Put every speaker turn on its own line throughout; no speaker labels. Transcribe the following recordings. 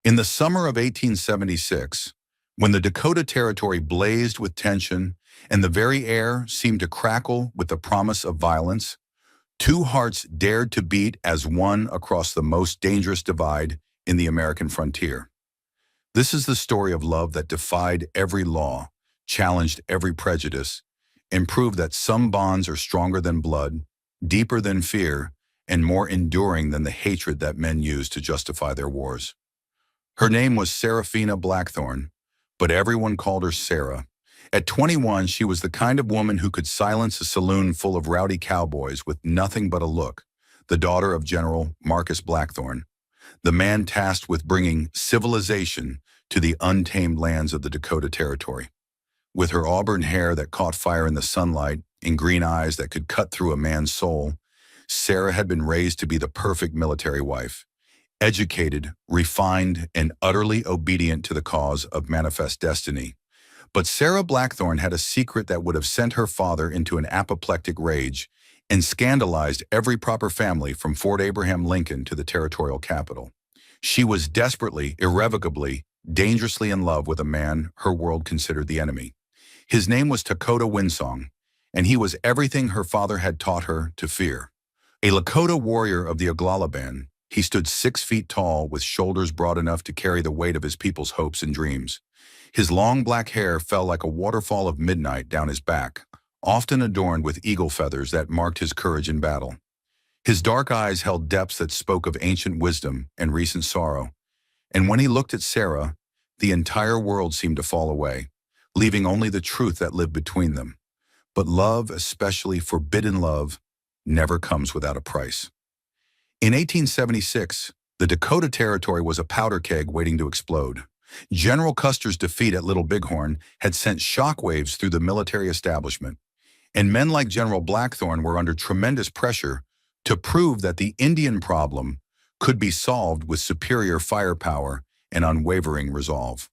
In the summer of 1876, when the Dakota Territory blazed with tension and the very air seemed to crackle with the promise of violence, two hearts dared to beat as one across the most dangerous divide in the American frontier. This is the story of love that defied every law, challenged every prejudice, and proved that some bonds are stronger than blood, deeper than fear, and more enduring than the hatred that men use to justify their wars. Her name was Seraphina Blackthorne, but everyone called her Sarah. At 21, she was the kind of woman who could silence a saloon full of rowdy cowboys with nothing but a look, the daughter of General Marcus Blackthorne, the man tasked with bringing civilization to the untamed lands of the Dakota Territory. With her auburn hair that caught fire in the sunlight and green eyes that could cut through a man's soul, Sarah had been raised to be the perfect military wife. Educated, refined, and utterly obedient to the cause of manifest destiny. But Sarah Blackthorne had a secret that would have sent her father into an apoplectic rage and scandalized every proper family from Fort Abraham Lincoln to the territorial capital. She was desperately, irrevocably, dangerously in love with a man her world considered the enemy. His name was Dakota Winsong, and he was everything her father had taught her to fear. A Lakota warrior of the Oglala Band, he stood 6 feet tall with shoulders broad enough to carry the weight of his people's hopes and dreams. His long black hair fell like a waterfall of midnight down his back, often adorned with eagle feathers that marked his courage in battle. His dark eyes held depths that spoke of ancient wisdom and recent sorrow. And when he looked at Sarah, the entire world seemed to fall away, leaving only the truth that lived between them. But love, especially forbidden love, never comes without a price. In 1876, the Dakota Territory was a powder keg waiting to explode. General Custer's defeat at Little Bighorn had sent shockwaves through the military establishment, and men like General Blackthorne were under tremendous pressure to prove that the Indian problem could be solved with superior firepower and unwavering resolve.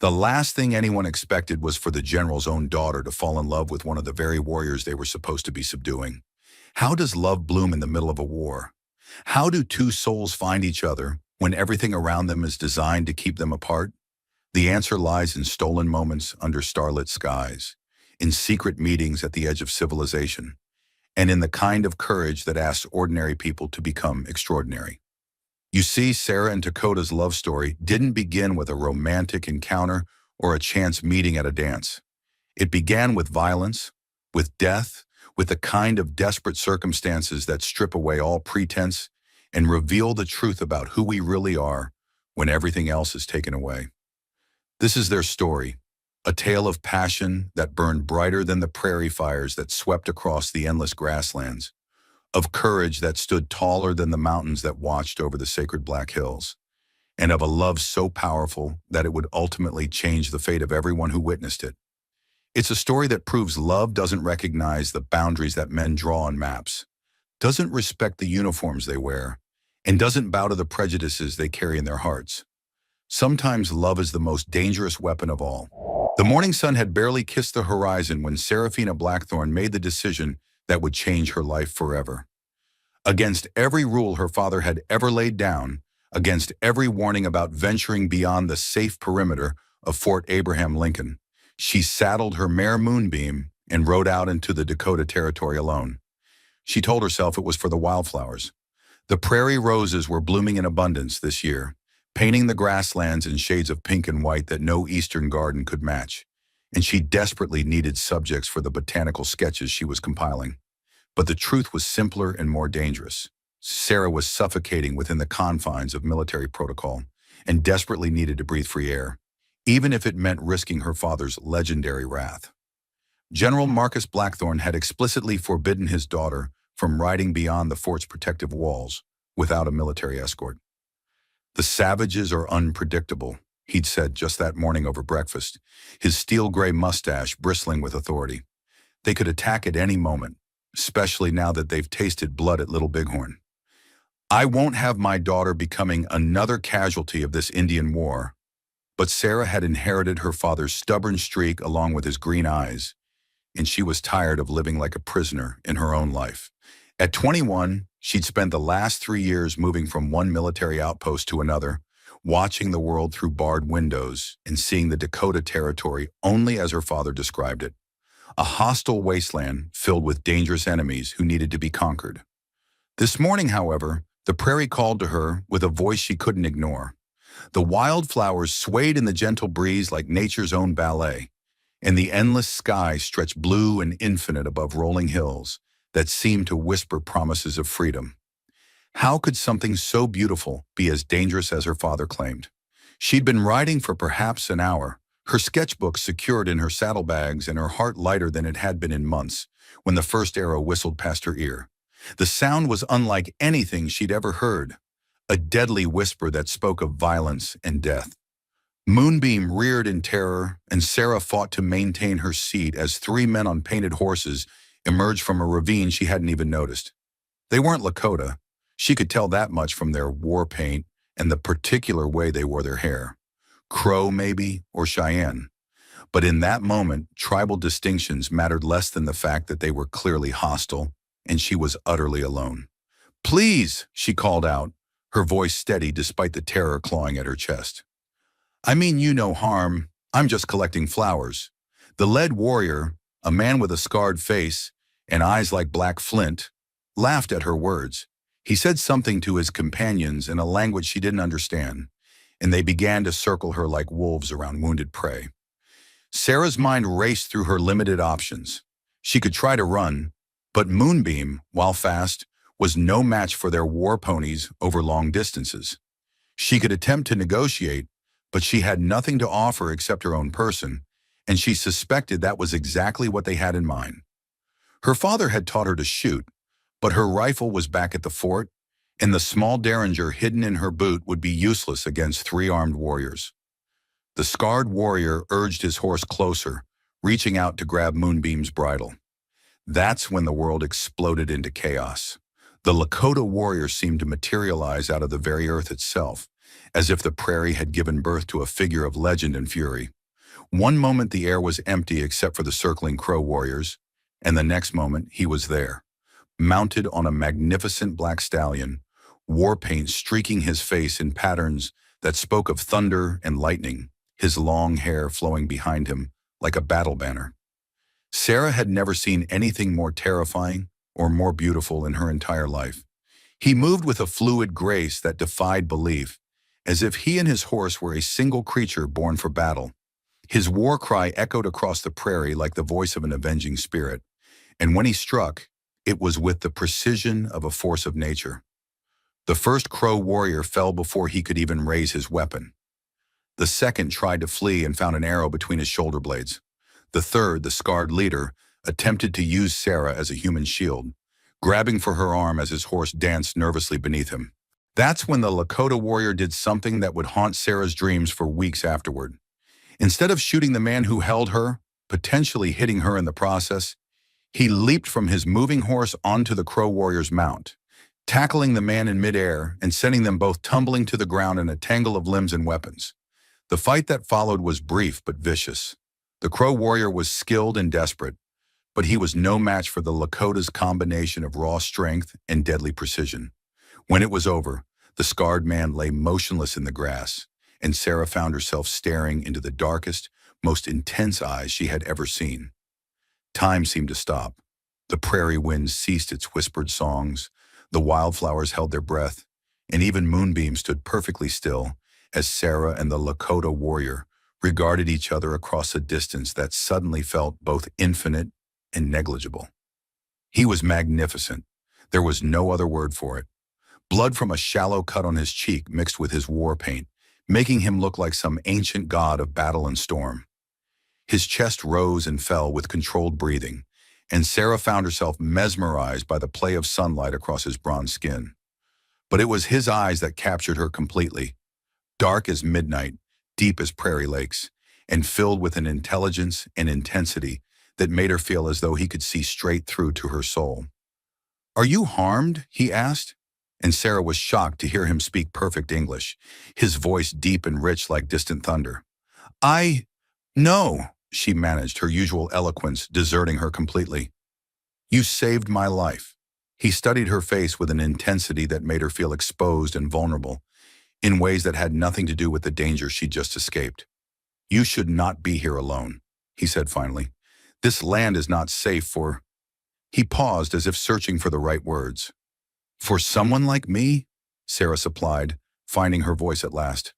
The last thing anyone expected was for the general's own daughter to fall in love with one of the very warriors they were supposed to be subduing. How does love bloom in the middle of a war? How do two souls find each other when everything around them is designed to keep them apart? The answer lies in stolen moments under starlit skies, in secret meetings at the edge of civilization, and in the kind of courage that asks ordinary people to become extraordinary. You see, Sarah and Dakota's love story didn't begin with a romantic encounter or a chance meeting at a dance. It began with violence, with death, with the kind of desperate circumstances that strip away all pretense and reveal the truth about who we really are when everything else is taken away. This is their story, a tale of passion that burned brighter than the prairie fires that swept across the endless grasslands, of courage that stood taller than the mountains that watched over the sacred Black Hills, and of a love so powerful that it would ultimately change the fate of everyone who witnessed it. It's a story that proves love doesn't recognize the boundaries that men draw on maps, doesn't respect the uniforms they wear, and doesn't bow to the prejudices they carry in their hearts. Sometimes love is the most dangerous weapon of all. The morning sun had barely kissed the horizon when Seraphina Blackthorne made the decision that would change her life forever. Against every rule her father had ever laid down, against every warning about venturing beyond the safe perimeter of Fort Abraham Lincoln, she saddled her mare Moonbeam and rode out into the Dakota Territory alone. She told herself it was for the wildflowers. The prairie roses were blooming in abundance this year, painting the grasslands in shades of pink and white that no eastern garden could match, and she desperately needed subjects for the botanical sketches she was compiling. But the truth was simpler and more dangerous. Sarah was suffocating within the confines of military protocol and desperately needed to breathe free air, even if it meant risking her father's legendary wrath. General Marcus Blackthorne had explicitly forbidden his daughter from riding beyond the fort's protective walls without a military escort. "The savages are unpredictable," he'd said just that morning over breakfast, his steel-gray mustache bristling with authority. "They could attack at any moment, especially now that they've tasted blood at Little Bighorn. I won't have my daughter becoming another casualty of this Indian war." But Sarah had inherited her father's stubborn streak along with his green eyes, and she was tired of living like a prisoner in her own life. At 21, she'd spent the last 3 years moving from one military outpost to another, watching the world through barred windows and seeing the Dakota Territory only as her father described it, a hostile wasteland filled with dangerous enemies who needed to be conquered. This morning, however, the prairie called to her with a voice she couldn't ignore. The wildflowers swayed in the gentle breeze like nature's own ballet, and the endless sky stretched blue and infinite above rolling hills that seemed to whisper promises of freedom. How could something so beautiful be as dangerous as her father claimed? She'd been riding for perhaps an hour, her sketchbook secured in her saddlebags and her heart lighter than it had been in months, when the first arrow whistled past her ear. The sound was unlike anything she'd ever heard, a deadly whisper that spoke of violence and death. Moonbeam reared in terror, and Sarah fought to maintain her seat as three men on painted horses emerged from a ravine she hadn't even noticed. They weren't Lakota. She could tell that much from their war paint and the particular way they wore their hair. Crow, maybe, or Cheyenne. But in that moment, tribal distinctions mattered less than the fact that they were clearly hostile, and she was utterly alone. "Please," she called out, her voice steady despite the terror clawing at her chest. "I mean you no harm. I'm just collecting flowers." The lead warrior, a man with a scarred face and eyes like black flint, laughed at her words. He said something to his companions in a language she didn't understand, and they began to circle her like wolves around wounded prey. Sarah's mind raced through her limited options. She could try to run, but Moonbeam, while fast, was no match for their war ponies over long distances. She could attempt to negotiate, but she had nothing to offer except her own person, and she suspected that was exactly what they had in mind. Her father had taught her to shoot, but her rifle was back at the fort, and the small derringer hidden in her boot would be useless against three armed warriors. The scarred warrior urged his horse closer, reaching out to grab Moonbeam's bridle. That's when the world exploded into chaos. The Lakota warrior seemed to materialize out of the very earth itself, as if the prairie had given birth to a figure of legend and fury. One moment the air was empty except for the circling Crow warriors, and the next moment he was there, mounted on a magnificent black stallion, war paint streaking his face in patterns that spoke of thunder and lightning, his long hair flowing behind him like a battle banner. Sarah had never seen anything more terrifying or more beautiful in her entire life. He moved with a fluid grace that defied belief, as if he and his horse were a single creature born for battle. His war cry echoed across the prairie like the voice of an avenging spirit, and when he struck, it was with the precision of a force of nature. The first Crow warrior fell before he could even raise his weapon. The second tried to flee and found an arrow between his shoulder blades. The third, the scarred leader, attempted to use Sarah as a human shield, grabbing for her arm as his horse danced nervously beneath him. That's when the Lakota warrior did something that would haunt Sarah's dreams for weeks afterward. Instead of shooting the man who held her, potentially hitting her in the process, he leaped from his moving horse onto the Crow warrior's mount, tackling the man in midair and sending them both tumbling to the ground in a tangle of limbs and weapons. The fight that followed was brief but vicious. The Crow warrior was skilled and desperate, but he was no match for the Lakota's combination of raw strength and deadly precision. When it was over, the scarred man lay motionless in the grass, and Sarah found herself staring into the darkest, most intense eyes she had ever seen. Time seemed to stop. The prairie wind ceased its whispered songs, the wildflowers held their breath, and even Moonbeam stood perfectly still as Sarah and the Lakota warrior regarded each other across a distance that suddenly felt both infinite and negligible. He was magnificent. There was no other word for it. Blood from a shallow cut on his cheek mixed with his war paint, making him look like some ancient god of battle and storm. His chest rose and fell with controlled breathing, and Sarah found herself mesmerized by the play of sunlight across his bronze skin. But it was his eyes that captured her completely, dark as midnight, deep as prairie lakes, and filled with an intelligence and intensity that made her feel as though he could see straight through to her soul. "Are you harmed?" he asked, and Sarah was shocked to hear him speak perfect English, his voice deep and rich like distant thunder. No," she managed, her usual eloquence deserting her completely. "You saved my life." He studied her face with an intensity that made her feel exposed and vulnerable, in ways that had nothing to do with the danger she'd just escaped. "You should not be here alone," he said finally. "This land is not safe for—" He paused as if searching for the right words. "For someone like me?" Sarah supplied, finding her voice at last.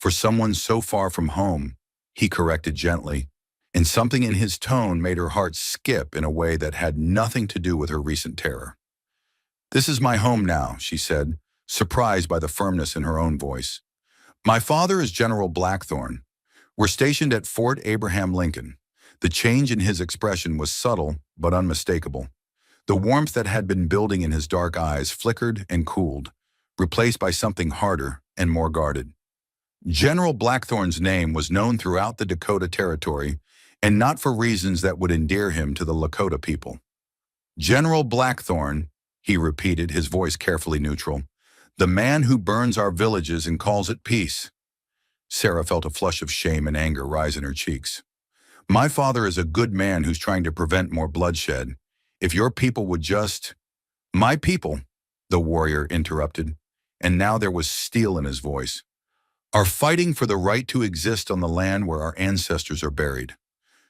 "For someone so far from home," he corrected gently, and something in his tone made her heart skip in a way that had nothing to do with her recent terror. "This is my home now," she said, surprised by the firmness in her own voice. "My father is General Blackthorne. We're stationed at Fort Abraham Lincoln." The change in his expression was subtle but unmistakable. The warmth that had been building in his dark eyes flickered and cooled, replaced by something harder and more guarded. General Blackthorne's name was known throughout the Dakota Territory, and not for reasons that would endear him to the Lakota people. "General Blackthorne," he repeated, his voice carefully neutral, "the man who burns our villages and calls it peace." Sarah felt a flush of shame and anger rise in her cheeks. "My father is a good man who's trying to prevent more bloodshed. If your people would just—" "My people," the warrior interrupted, and now there was steel in his voice, "are fighting for the right to exist on the land where our ancestors are buried.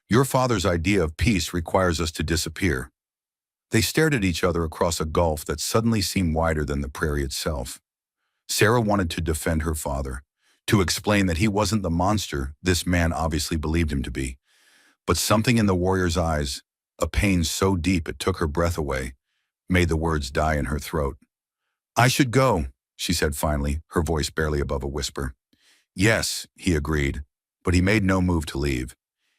Your father's idea of peace requires us to disappear." They stared at each other across a gulf that suddenly seemed wider than the prairie itself. Sarah wanted to defend her father, to explain that he wasn't the monster this man obviously believed him to be. But something in the warrior's eyes, a pain so deep it took her breath away, made the words die in her throat. "I should go," she said finally, her voice barely above a whisper. "Yes," he agreed, but he made no move to leave.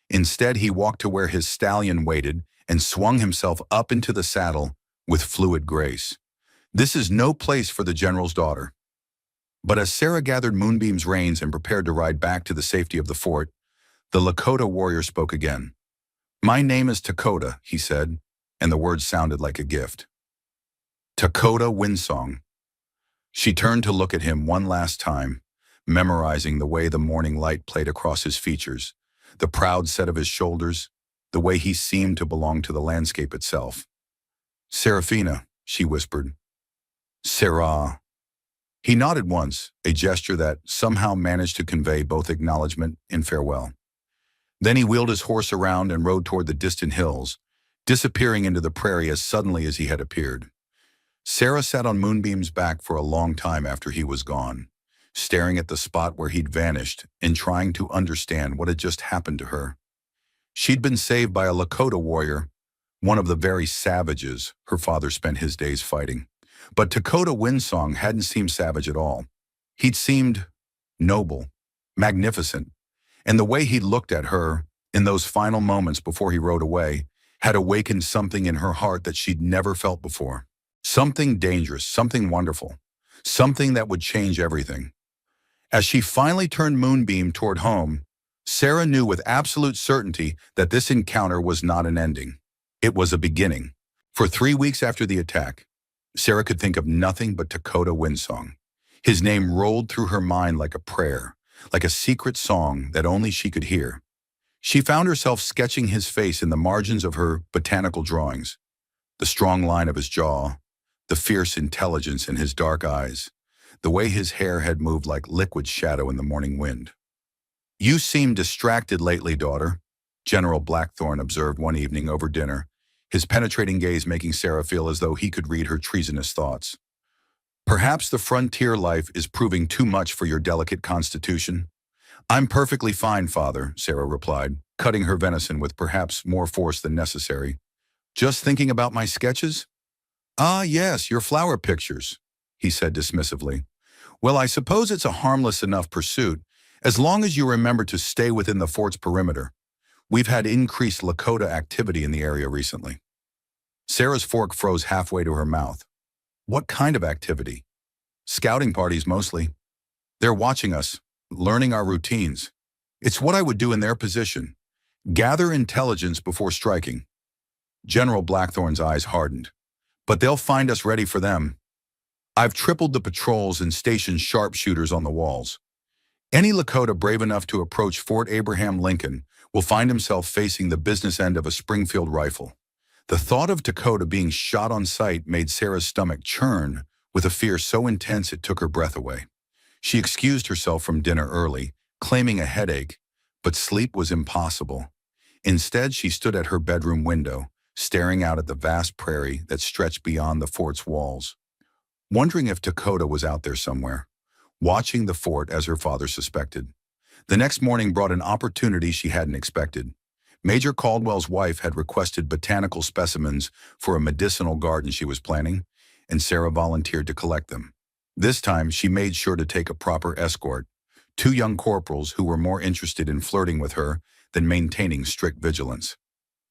Instead, he walked to where his stallion waited and swung himself up into the saddle with fluid grace. "This is no place for the general's daughter." But as Sarah gathered Moonbeam's reins and prepared to ride back to the safety of the fort, the Lakota warrior spoke again. "My name is Dakota," he said, and the words sounded like a gift. "Dakota Windsong." She turned to look at him one last time, memorizing the way the morning light played across his features, the proud set of his shoulders, the way he seemed to belong to the landscape itself. "Serafina," she whispered. "Sarah." He nodded once, a gesture that somehow managed to convey both acknowledgement and farewell. Then he wheeled his horse around and rode toward the distant hills, disappearing into the prairie as suddenly as he had appeared. Sarah sat on Moonbeam's back for a long time after he was gone, staring at the spot where he'd vanished and trying to understand what had just happened to her. She'd been saved by a Lakota warrior, one of the very savages her father spent his days fighting. But Dakota Windsong hadn't seemed savage at all. He'd seemed noble, magnificent, and the way he'd looked at her in those final moments before he rode away had awakened something in her heart that she'd never felt before. Something dangerous, something wonderful, something that would change everything. As she finally turned Moonbeam toward home, Sarah knew with absolute certainty that this encounter was not an ending. It was a beginning. For 3 weeks after the attack, Sarah could think of nothing but Dakota Windsong. His name rolled through her mind like a prayer, like a secret song that only she could hear. She found herself sketching his face in the margins of her botanical drawings, the strong line of his jaw, the fierce intelligence in his dark eyes, the way his hair had moved like liquid shadow in the morning wind. "You seem distracted lately, daughter," General Blackthorne observed one evening over dinner, his penetrating gaze making Sarah feel as though he could read her treasonous thoughts. "Perhaps the frontier life is proving too much for your delicate constitution." "I'm perfectly fine, Father," Sarah replied, cutting her venison with perhaps more force than necessary. "Just thinking about my sketches?" "Ah, yes, your flower pictures," he said dismissively. "Well, I suppose it's a harmless enough pursuit, as long as you remember to stay within the fort's perimeter. We've had increased Lakota activity in the area recently." Sarah's fork froze halfway to her mouth. "What kind of activity?" "Scouting parties, mostly. They're watching us, learning our routines. It's what I would do in their position. Gather intelligence before striking." General Blackthorne's eyes hardened. "But they'll find us ready for them. I've tripled the patrols and stationed sharpshooters on the walls. Any Lakota brave enough to approach Fort Abraham Lincoln will find himself facing the business end of a Springfield rifle." The thought of Dakota being shot on sight made Sarah's stomach churn with a fear so intense it took her breath away. She excused herself from dinner early, claiming a headache, but sleep was impossible. Instead, she stood at her bedroom window, staring out at the vast prairie that stretched beyond the fort's walls, wondering if Dakota was out there somewhere, watching the fort as her father suspected. The next morning brought an opportunity she hadn't expected. Major Caldwell's wife had requested botanical specimens for a medicinal garden she was planning, and Sarah volunteered to collect them. This time, she made sure to take a proper escort, two young corporals who were more interested in flirting with her than maintaining strict vigilance.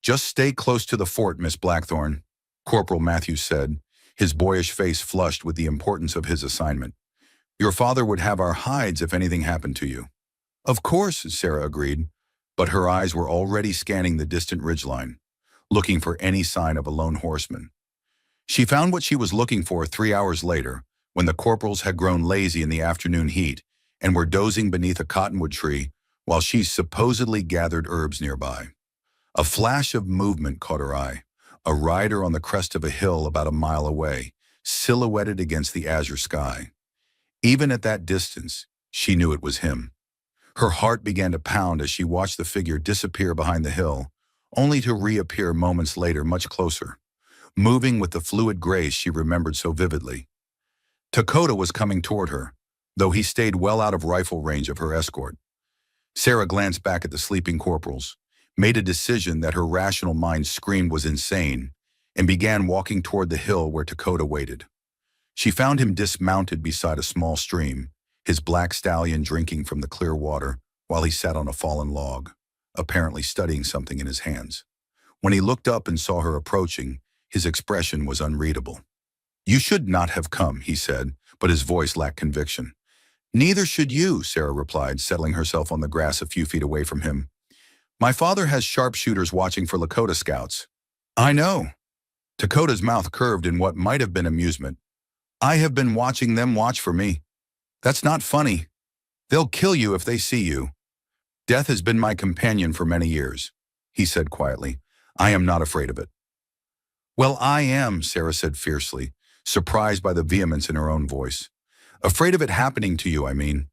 "Just stay close to the fort, Miss Blackthorne," Corporal Matthews said, his boyish face flushed with the importance of his assignment. "Your father would have our hides if anything happened to you." "Of course," Sarah agreed, but her eyes were already scanning the distant ridgeline, looking for any sign of a lone horseman. She found what she was looking for 3 hours later, when the corporals had grown lazy in the afternoon heat and were dozing beneath a cottonwood tree while she supposedly gathered herbs nearby. A flash of movement caught her eye, a rider on the crest of a hill about a mile away, silhouetted against the azure sky. Even at that distance, she knew it was him. Her heart began to pound as she watched the figure disappear behind the hill, only to reappear moments later much closer, moving with the fluid grace she remembered so vividly. Dakota was coming toward her, though he stayed well out of rifle range of her escort. Sarah glanced back at the sleeping corporals, made a decision that her rational mind screamed was insane, and began walking toward the hill where Dakota waited. She found him dismounted beside a small stream, his black stallion drinking from the clear water while he sat on a fallen log, apparently studying something in his hands. When he looked up and saw her approaching, his expression was unreadable. "You should not have come," he said, but his voice lacked conviction. "Neither should you," Sarah replied, settling herself on the grass a few feet away from him. "My father has sharpshooters watching for Lakota scouts." "I know." Dakota's mouth curved in what might have been amusement. "I have been watching them watch for me." "That's not funny. They'll kill you if they see you." "Death has been my companion for many years," he said quietly. "I am not afraid of it." "Well, I am," Sarah said fiercely, surprised by the vehemence in her own voice. "Afraid of it happening to you, I mean."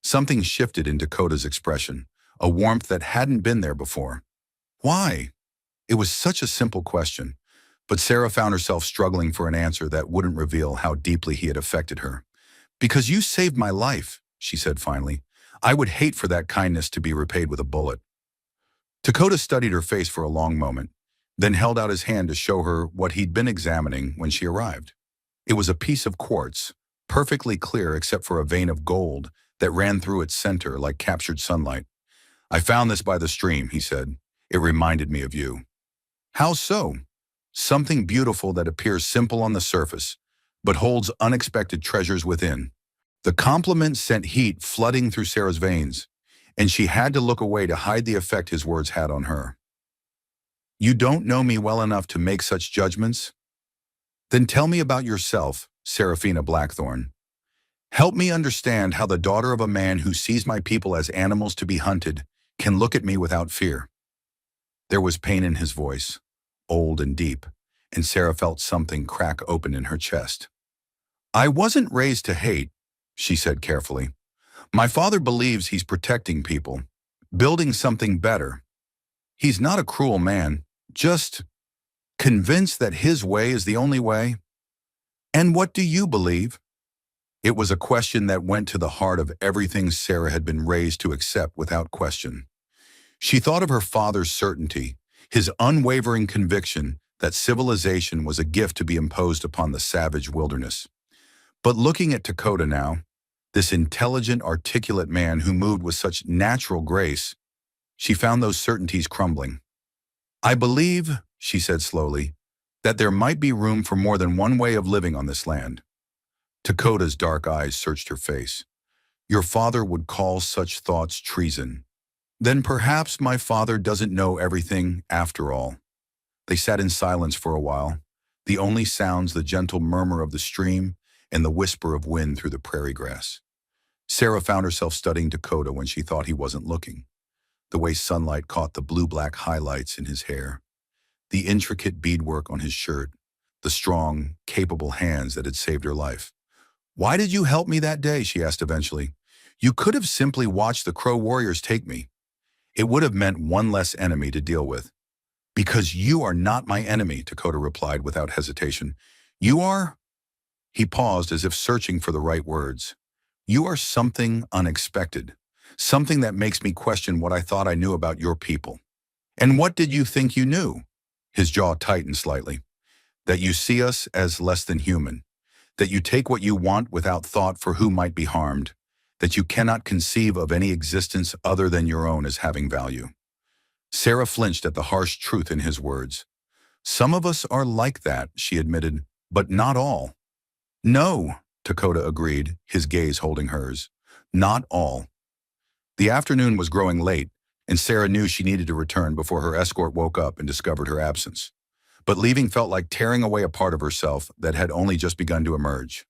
Something shifted in Dakota's expression, a warmth that hadn't been there before. Why? It was such a simple question, but Sarah found herself struggling for an answer that wouldn't reveal how deeply he had affected her. "Because you saved my life," she said finally. "I would hate for that kindness to be repaid with a bullet." Dakota studied her face for a long moment, then held out his hand to show her what he'd been examining when she arrived. It was a piece of quartz, perfectly clear except for a vein of gold that ran through its center like captured sunlight. "I found this by the stream," he said. "It reminded me of you." "How so?" "Something beautiful that appears simple on the surface, but holds unexpected treasures within." The compliment sent heat flooding through Sarah's veins, and she had to look away to hide the effect his words had on her. "You don't know me well enough to make such judgments?" "Then tell me about yourself, Seraphina Blackthorne. Help me understand how the daughter of a man who sees my people as animals to be hunted can look at me without fear." There was pain in his voice, old and deep, and Sarah felt something crack open in her chest. "I wasn't raised to hate," she said carefully. "My father believes he's protecting people, building something better. He's not a cruel man, just convinced that his way is the only way." "And what do you believe?" It was a question that went to the heart of everything Sarah had been raised to accept without question. She thought of her father's certainty, his unwavering conviction that civilization was a gift to be imposed upon the savage wilderness. But looking at Dakota now, this intelligent, articulate man who moved with such natural grace, she found those certainties crumbling. "I believe," she said slowly, "that there might be room for more than one way of living on this land." Dakota's dark eyes searched her face. "Your father would call such thoughts treason." "Then perhaps my father doesn't know everything after all." They sat in silence for a while, the only sounds the gentle murmur of the stream and the whisper of wind through the prairie grass. Sarah found herself studying Dakota when she thought he wasn't looking. The way sunlight caught the blue-black highlights in his hair, the intricate beadwork on his shirt, the strong, capable hands that had saved her life. "Why did you help me that day?" she asked eventually. "You could have simply watched the Crow warriors take me. It would have meant one less enemy to deal with." "Because you are not my enemy," Dakota replied without hesitation. "You are—" He paused as if searching for the right words. "You are something unexpected. Something that makes me question what I thought I knew about your people." "And what did you think you knew?" His jaw tightened slightly. "That you see us as less than human. That you take what you want without thought for who might be harmed. That you cannot conceive of any existence other than your own as having value." Sarah flinched at the harsh truth in his words. "Some of us are like that," she admitted, "but not all." "No," Dakota agreed, his gaze holding hers. "Not all." The afternoon was growing late, and Sarah knew she needed to return before her escort woke up and discovered her absence. But leaving felt like tearing away a part of herself that had only just begun to emerge.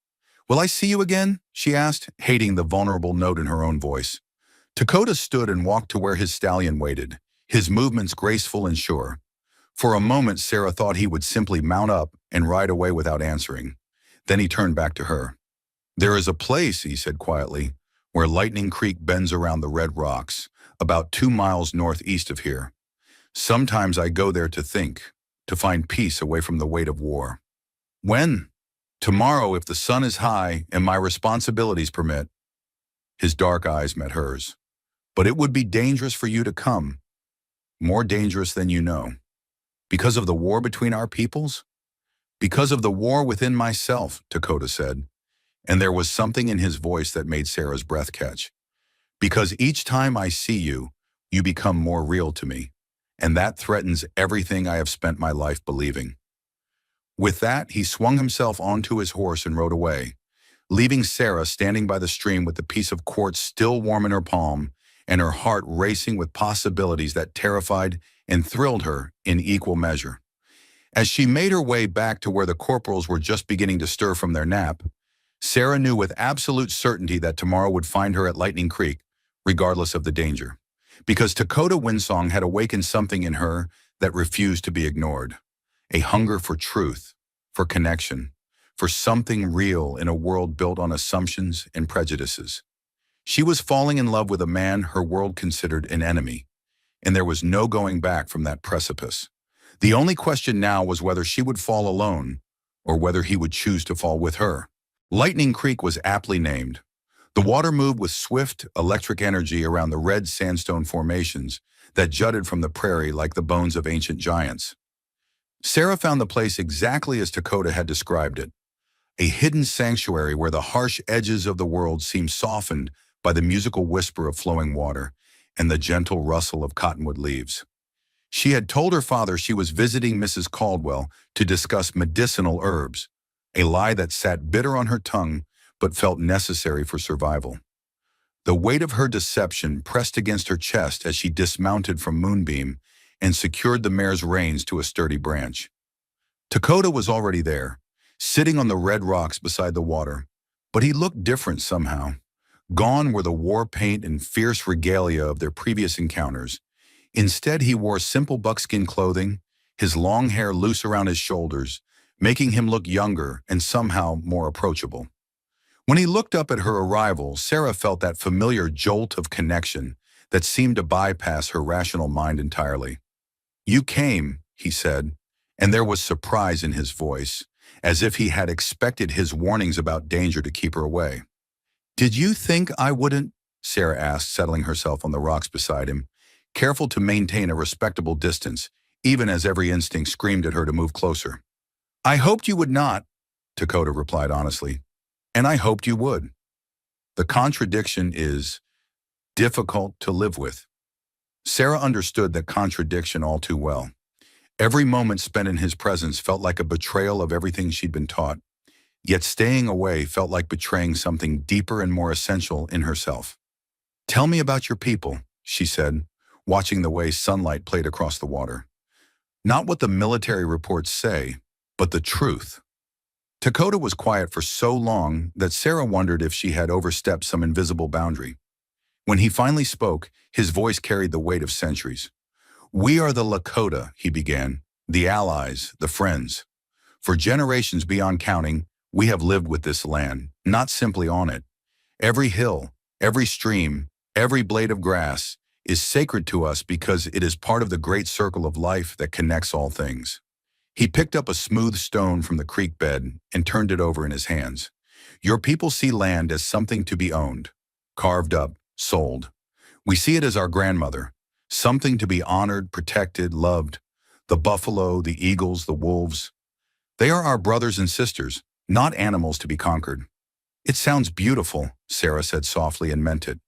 "Will I see you again?" she asked, hating the vulnerable note in her own voice. Dakota stood and walked to where his stallion waited, his movements graceful and sure. For a moment, Sarah thought he would simply mount up and ride away without answering. Then he turned back to her. "There is a place," he said quietly, "where Lightning Creek bends around the red rocks, about 2 miles northeast of here. Sometimes I go there to think, to find peace away from the weight of war." "When?" "Tomorrow, if the sun is high and my responsibilities permit." His dark eyes met hers. "But it would be dangerous for you to come. More dangerous than you know." "Because of the war between our peoples?" "Because of the war within myself," Dakota said, and there was something in his voice that made Sarah's breath catch. "Because each time I see you, you become more real to me, and that threatens everything I have spent my life believing." With that, he swung himself onto his horse and rode away, leaving Sarah standing by the stream with the piece of quartz still warm in her palm and her heart racing with possibilities that terrified and thrilled her in equal measure. As she made her way back to where the corporals were just beginning to stir from their nap, Sarah knew with absolute certainty that tomorrow would find her at Lightning Creek, regardless of the danger. Because Dakota Windsong had awakened something in her that refused to be ignored. A hunger for truth, for connection, for something real in a world built on assumptions and prejudices. She was falling in love with a man her world considered an enemy, and there was no going back from that precipice. The only question now was whether she would fall alone, or whether he would choose to fall with her. Lightning Creek was aptly named. The water moved with swift, electric energy around the red sandstone formations that jutted from the prairie like the bones of ancient giants. Sarah found the place exactly as Dakota had described it, a hidden sanctuary where the harsh edges of the world seemed softened by the musical whisper of flowing water and the gentle rustle of cottonwood leaves. She had told her father she was visiting Mrs. Caldwell to discuss medicinal herbs, a lie that sat bitter on her tongue but felt necessary for survival. The weight of her deception pressed against her chest as she dismounted from Moonbeam and secured the mare's reins to a sturdy branch. Dakota was already there, sitting on the red rocks beside the water, but he looked different somehow. Gone were the war paint and fierce regalia of their previous encounters. Instead, he wore simple buckskin clothing, his long hair loose around his shoulders, making him look younger and somehow more approachable. When he looked up at her arrival, Sarah felt that familiar jolt of connection that seemed to bypass her rational mind entirely. "You came," he said, and there was surprise in his voice, as if he had expected his warnings about danger to keep her away. "Did you think I wouldn't?" Sarah asked, settling herself on the rocks beside him, careful to maintain a respectable distance, even as every instinct screamed at her to move closer. "I hoped you would not," Dakota replied honestly, "and I hoped you would." The contradiction is difficult to live with. Sarah understood that contradiction all too well. Every moment spent in his presence felt like a betrayal of everything she'd been taught, yet staying away felt like betraying something deeper and more essential in herself. "Tell me about your people," she said, watching the way sunlight played across the water. "Not what the military reports say, but the truth." Dakota was quiet for so long that Sarah wondered if she had overstepped some invisible boundary. When he finally spoke, his voice carried the weight of centuries. "We are the Lakota," he began, "the allies, the friends. For generations beyond counting, we have lived with this land, not simply on it. Every hill, every stream, every blade of grass is sacred to us because it is part of the great circle of life that connects all things. He picked up a smooth stone from the creek bed and turned it over in his hands. Your people see land as something to be owned, carved up, sold. We see it as our grandmother, something to be honored, protected, loved. The buffalo, the eagles, the wolves. They are our brothers and sisters, not animals to be conquered. It sounds beautiful, Sarah said softly and meant it.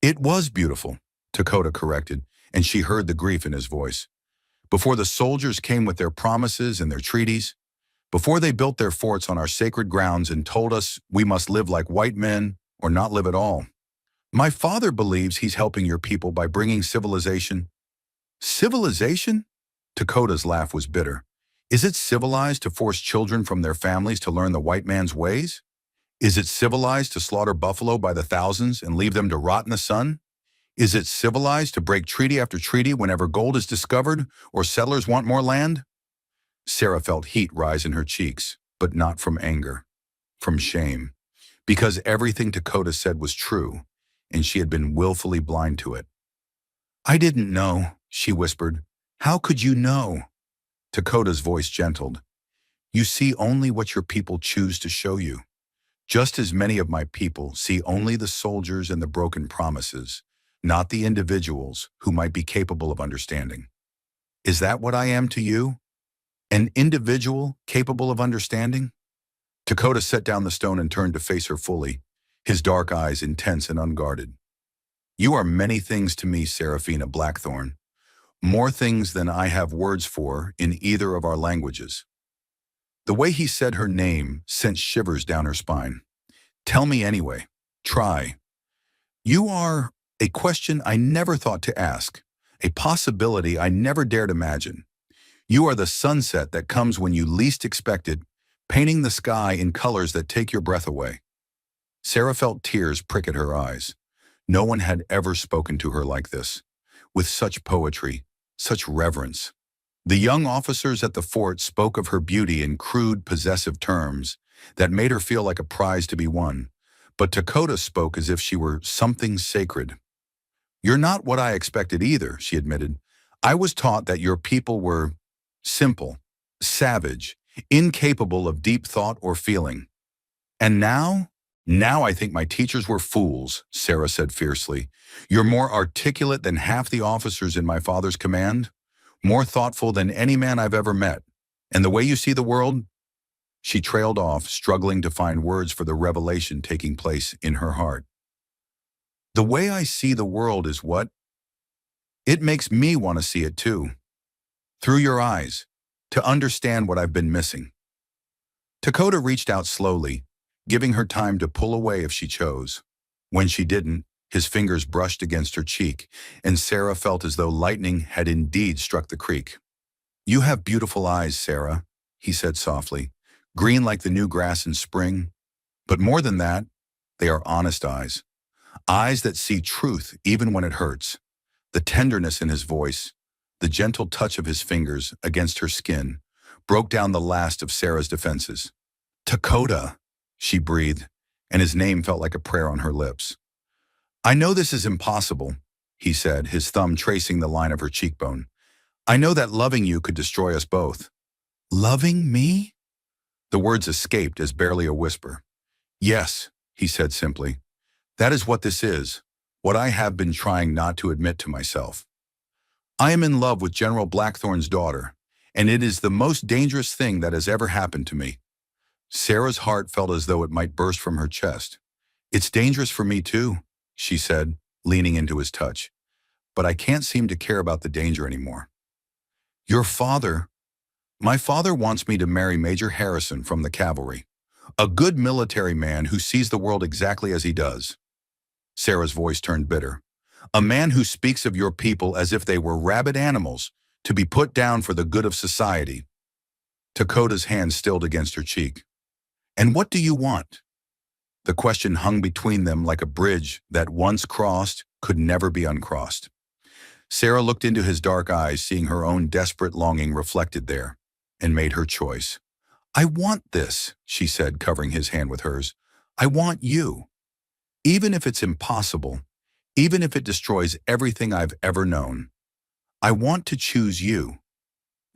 It was beautiful, Dakota corrected, and she heard the grief in his voice. Before the soldiers came with their promises and their treaties, before they built their forts on our sacred grounds and told us we must live like white men or not live at all. My father believes he's helping your people by bringing civilization. Civilization? Dakota's laugh was bitter. Is it civilized to force children from their families to learn the white man's ways? Is it civilized to slaughter buffalo by the thousands and leave them to rot in the sun? Is it civilized to break treaty after treaty whenever gold is discovered or settlers want more land? Sarah felt heat rise in her cheeks, but not from anger, from shame, because everything Dakota said was true, and she had been willfully blind to it. I didn't know, she whispered. How could you know? Dakota's voice gentled. You see only what your people choose to show you. Just as many of my people see only the soldiers and the broken promises, not the individuals who might be capable of understanding. Is that what I am to you? An individual capable of understanding? Dakota set down the stone and turned to face her fully, his dark eyes intense and unguarded. You are many things to me, Seraphina Blackthorn. More things than I have words for in either of our languages. The way he said her name sent shivers down her spine. Tell me anyway. Try. You are a question I never thought to ask, a possibility I never dared imagine. You are the sunset that comes when you least expect it, painting the sky in colors that take your breath away. Sarah felt tears prick at her eyes. No one had ever spoken to her like this, with such poetry, such reverence. The young officers at the fort spoke of her beauty in crude, possessive terms that made her feel like a prize to be won, but Dakota spoke as if she were something sacred. You're not what I expected either, she admitted. I was taught that your people were simple, savage, incapable of deep thought or feeling. And now I think my teachers were fools, Sarah said fiercely. You're more articulate than half the officers in my father's command, more thoughtful than any man I've ever met. And the way you see the world? She trailed off, struggling to find words for the revelation taking place in her heart. The way I see the world is what? It makes me want to see it too. Through your eyes, to understand what I've been missing. Dakota reached out slowly, giving her time to pull away if she chose. When she didn't, his fingers brushed against her cheek, and Sarah felt as though lightning had indeed struck the creek. You have beautiful eyes, Sarah, he said softly, green like the new grass in spring. But more than that, they are honest eyes. Eyes that see truth even when it hurts. The tenderness in his voice, the gentle touch of his fingers against her skin, broke down the last of Sarah's defenses. Dakota, she breathed, and his name felt like a prayer on her lips. I know this is impossible, he said, his thumb tracing the line of her cheekbone. I know that loving you could destroy us both. Loving me? The words escaped as barely a whisper. Yes, he said simply. That is what this is, what I have been trying not to admit to myself. I am in love with General Blackthorn's daughter, and it is the most dangerous thing that has ever happened to me. Sarah's heart felt as though it might burst from her chest. It's dangerous for me too, she said, leaning into his touch. But I can't seem to care about the danger anymore. My father wants me to marry Major Harrison from the cavalry, a good military man who sees the world exactly as he does. Sarah's voice turned bitter. A man who speaks of your people as if they were rabid animals to be put down for the good of society. Dakota's hand stilled against her cheek. And what do you want? The question hung between them like a bridge that once crossed could never be uncrossed. Sarah looked into his dark eyes, seeing her own desperate longing reflected there, and made her choice. I want this, she said, covering his hand with hers. I want you. Even if it's impossible, even if it destroys everything I've ever known, I want to choose you."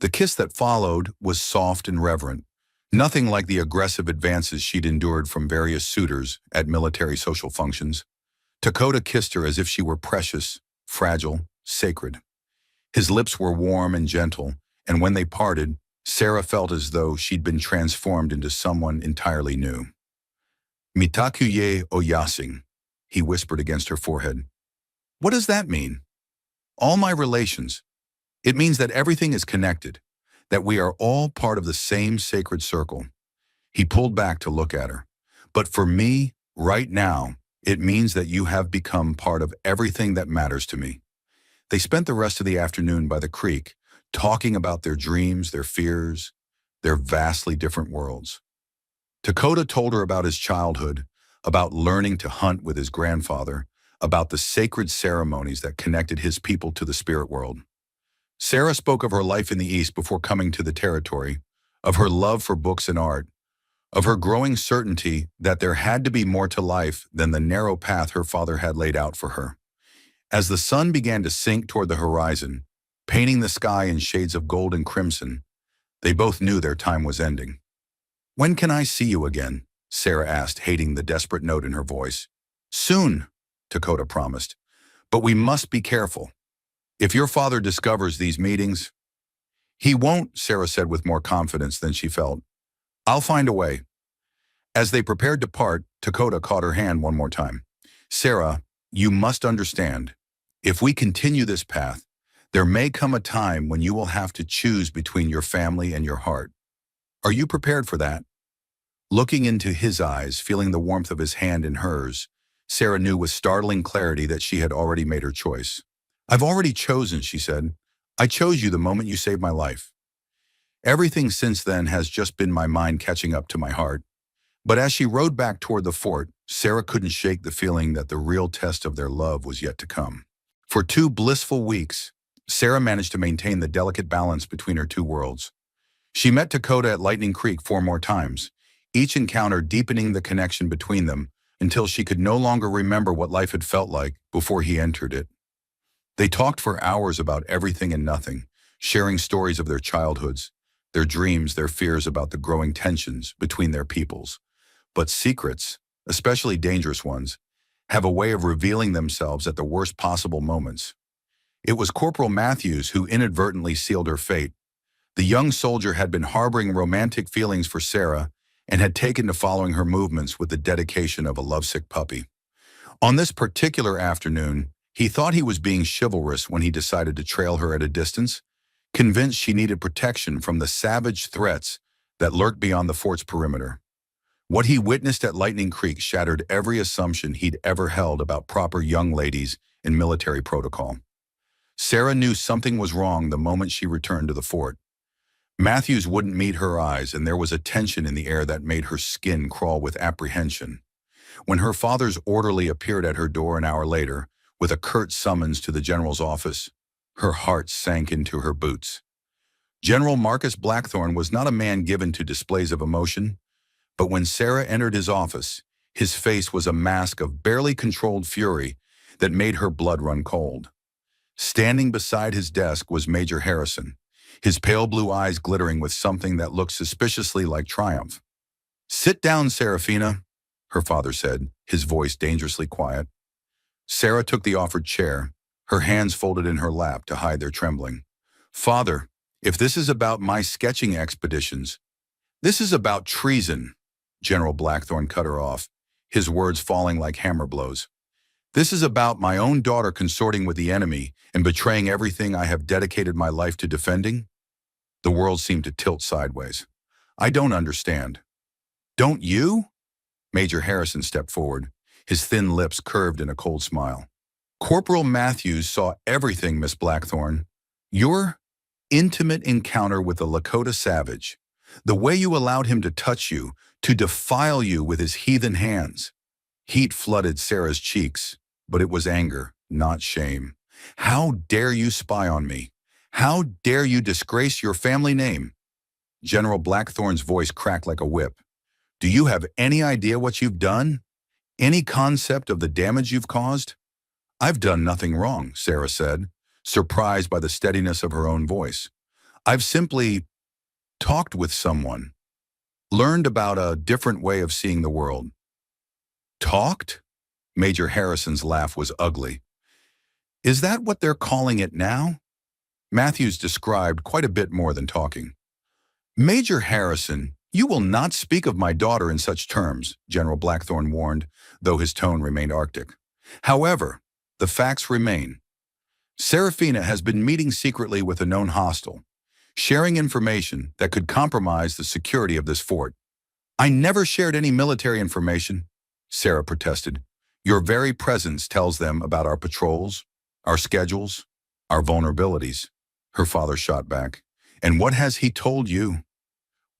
The kiss that followed was soft and reverent, nothing like the aggressive advances she'd endured from various suitors at military social functions. Dakota kissed her as if she were precious, fragile, sacred. His lips were warm and gentle, and when they parted, Sarah felt as though she'd been transformed into someone entirely new. "Mitakuye oyasing," he whispered against her forehead. "What does that mean?" "All my relations. It means that everything is connected, that we are all part of the same sacred circle." He pulled back to look at her. "But for me, right now, it means that you have become part of everything that matters to me." They spent the rest of the afternoon by the creek, talking about their dreams, their fears, their vastly different worlds. Dakota told her about his childhood, about learning to hunt with his grandfather, about the sacred ceremonies that connected his people to the spirit world. Sarah spoke of her life in the East before coming to the territory, of her love for books and art, of her growing certainty that there had to be more to life than the narrow path her father had laid out for her. As the sun began to sink toward the horizon, painting the sky in shades of gold and crimson, they both knew their time was ending. "When can I see you again?" Sarah asked, hating the desperate note in her voice. "Soon," Dakota promised. "But we must be careful. If your father discovers these meetings—" "He won't," Sarah said with more confidence than she felt. "I'll find a way." As they prepared to part, Dakota caught her hand one more time. "Sarah, you must understand. If we continue this path, there may come a time when you will have to choose between your family and your heart. Are you prepared for that?" Looking into his eyes, feeling the warmth of his hand in hers, Sarah knew with startling clarity that she had already made her choice. "I've already chosen," she said. "I chose you the moment you saved my life. Everything since then has just been my mind catching up to my heart." But as she rode back toward the fort, Sarah couldn't shake the feeling that the real test of their love was yet to come. For 2 blissful weeks, Sarah managed to maintain the delicate balance between her two worlds. She met Dakota at Lightning Creek 4 more times, each encounter deepening the connection between them until she could no longer remember what life had felt like before he entered it. They talked for hours about everything and nothing, sharing stories of their childhoods, their dreams, their fears about the growing tensions between their peoples. But secrets, especially dangerous ones, have a way of revealing themselves at the worst possible moments. It was Corporal Matthews who inadvertently sealed her fate. The young soldier had been harboring romantic feelings for Sarah and had taken to following her movements with the dedication of a lovesick puppy. On this particular afternoon, he thought he was being chivalrous when he decided to trail her at a distance, convinced she needed protection from the savage threats that lurked beyond the fort's perimeter. What he witnessed at Lightning Creek shattered every assumption he'd ever held about proper young ladies and military protocol. Sarah knew something was wrong the moment she returned to the fort. Matthews wouldn't meet her eyes, and there was a tension in the air that made her skin crawl with apprehension. When her father's orderly appeared at her door an hour later, with a curt summons to the general's office, her heart sank into her boots. General Marcus Blackthorne was not a man given to displays of emotion, but when Sarah entered his office, his face was a mask of barely controlled fury that made her blood run cold. Standing beside his desk was Major Harrison, his pale blue eyes glittering with something that looked suspiciously like triumph. "Sit down, Seraphina," her father said, his voice dangerously quiet. Sarah took the offered chair, her hands folded in her lap to hide their trembling. "Father, if this is about my sketching expeditions, this is about treason," General Blackthorne cut her off, his words falling like hammer blows. "This is about my own daughter consorting with the enemy and betraying everything I have dedicated my life to defending?" The world seemed to tilt sideways. "I don't understand." "Don't you?" Major Harrison stepped forward, his thin lips curved in a cold smile. "Corporal Matthews saw everything, Miss Blackthorne. Your intimate encounter with the Lakota savage, the way you allowed him to touch you, to defile you with his heathen hands." Heat flooded Sarah's cheeks, but it was anger, not shame. "How dare you spy on me? How dare you disgrace your family name?" General Blackthorne's voice cracked like a whip. Do you have any idea what you've done? Any concept of the damage you've caused? I've done nothing wrong, Sarah said, surprised by the steadiness of her own voice. I've simply talked with someone, learned about a different way of seeing the world. Talked? Major Harrison's laugh was ugly. Is that what they're calling it now? Matthews described quite a bit more than talking. Major Harrison, you will not speak of my daughter in such terms, General Blackthorne warned, though his tone remained arctic. However, the facts remain. Serafina has been meeting secretly with a known hostile, sharing information that could compromise the security of this fort. I never shared any military information, Sarah protested. Your very presence tells them about our patrols, our schedules, our vulnerabilities, her father shot back. And what has he told you?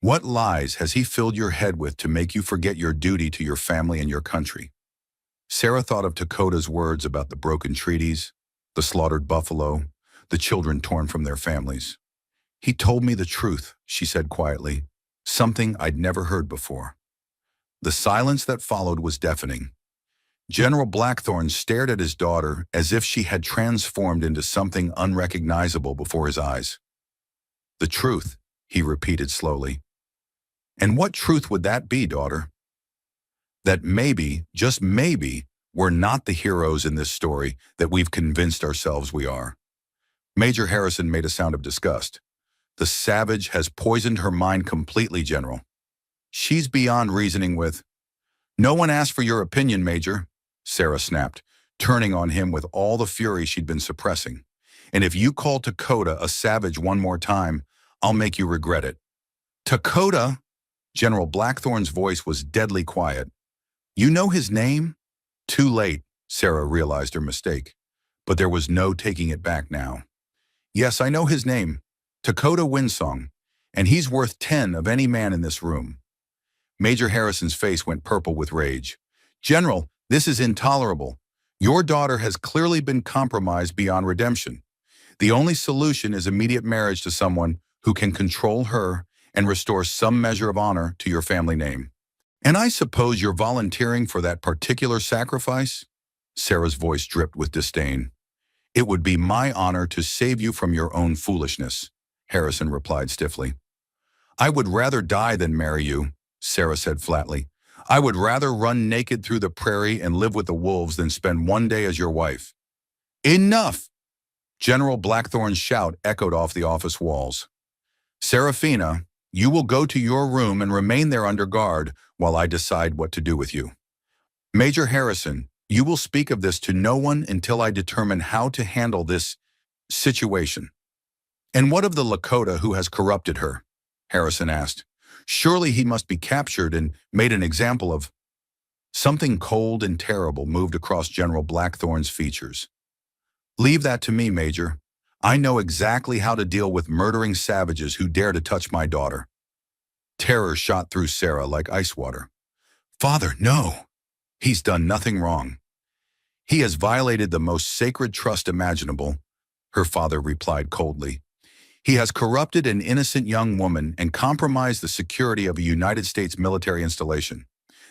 What lies has he filled your head with to make you forget your duty to your family and your country? Sarah thought of Lakota's words about the broken treaties, the slaughtered buffalo, the children torn from their families. He told me the truth, she said quietly, something I'd never heard before. The silence that followed was deafening. General Blackthorne stared at his daughter as if she had transformed into something unrecognizable before his eyes. The truth, he repeated slowly. And what truth would that be, daughter? That maybe, just maybe, we're not the heroes in this story that we've convinced ourselves we are. Major Harrison made a sound of disgust. The savage has poisoned her mind completely, General. She's beyond reasoning with. No one asked for your opinion, Major, Sarah snapped, turning on him with all the fury she'd been suppressing. And if you call Lakota a savage one more time, I'll make you regret it. Lakota? General Blackthorne's voice was deadly quiet. You know his name? Too late, Sarah realized her mistake. But there was no taking it back now. Yes, I know his name, Lakota Windsong, and he's worth 10 of any man in this room. Major Harrison's face went purple with rage. General, this is intolerable. Your daughter has clearly been compromised beyond redemption. The only solution is immediate marriage to someone who can control her and restore some measure of honor to your family name. And I suppose you're volunteering for that particular sacrifice? Sarah's voice dripped with disdain. It would be my honor to save you from your own foolishness, Harrison replied stiffly. I would rather die than marry you, Sarah said flatly. I would rather run naked through the prairie and live with the wolves than spend one day as your wife. Enough! General Blackthorne's shout echoed off the office walls. Serafina, you will go to your room and remain there under guard while I decide what to do with you. Major Harrison, you will speak of this to no one until I determine how to handle this situation. And what of the Lakota who has corrupted her? Harrison asked. Surely he must be captured and made an example of. Something cold and terrible moved across General Blackthorne's features. Leave that to me, Major. I know exactly how to deal with murdering savages who dare to touch my daughter. Terror shot through Sarah like ice water. Father, no. He's done nothing wrong. He has violated the most sacred trust imaginable, her father replied coldly. He has corrupted an innocent young woman and compromised the security of a United States military installation.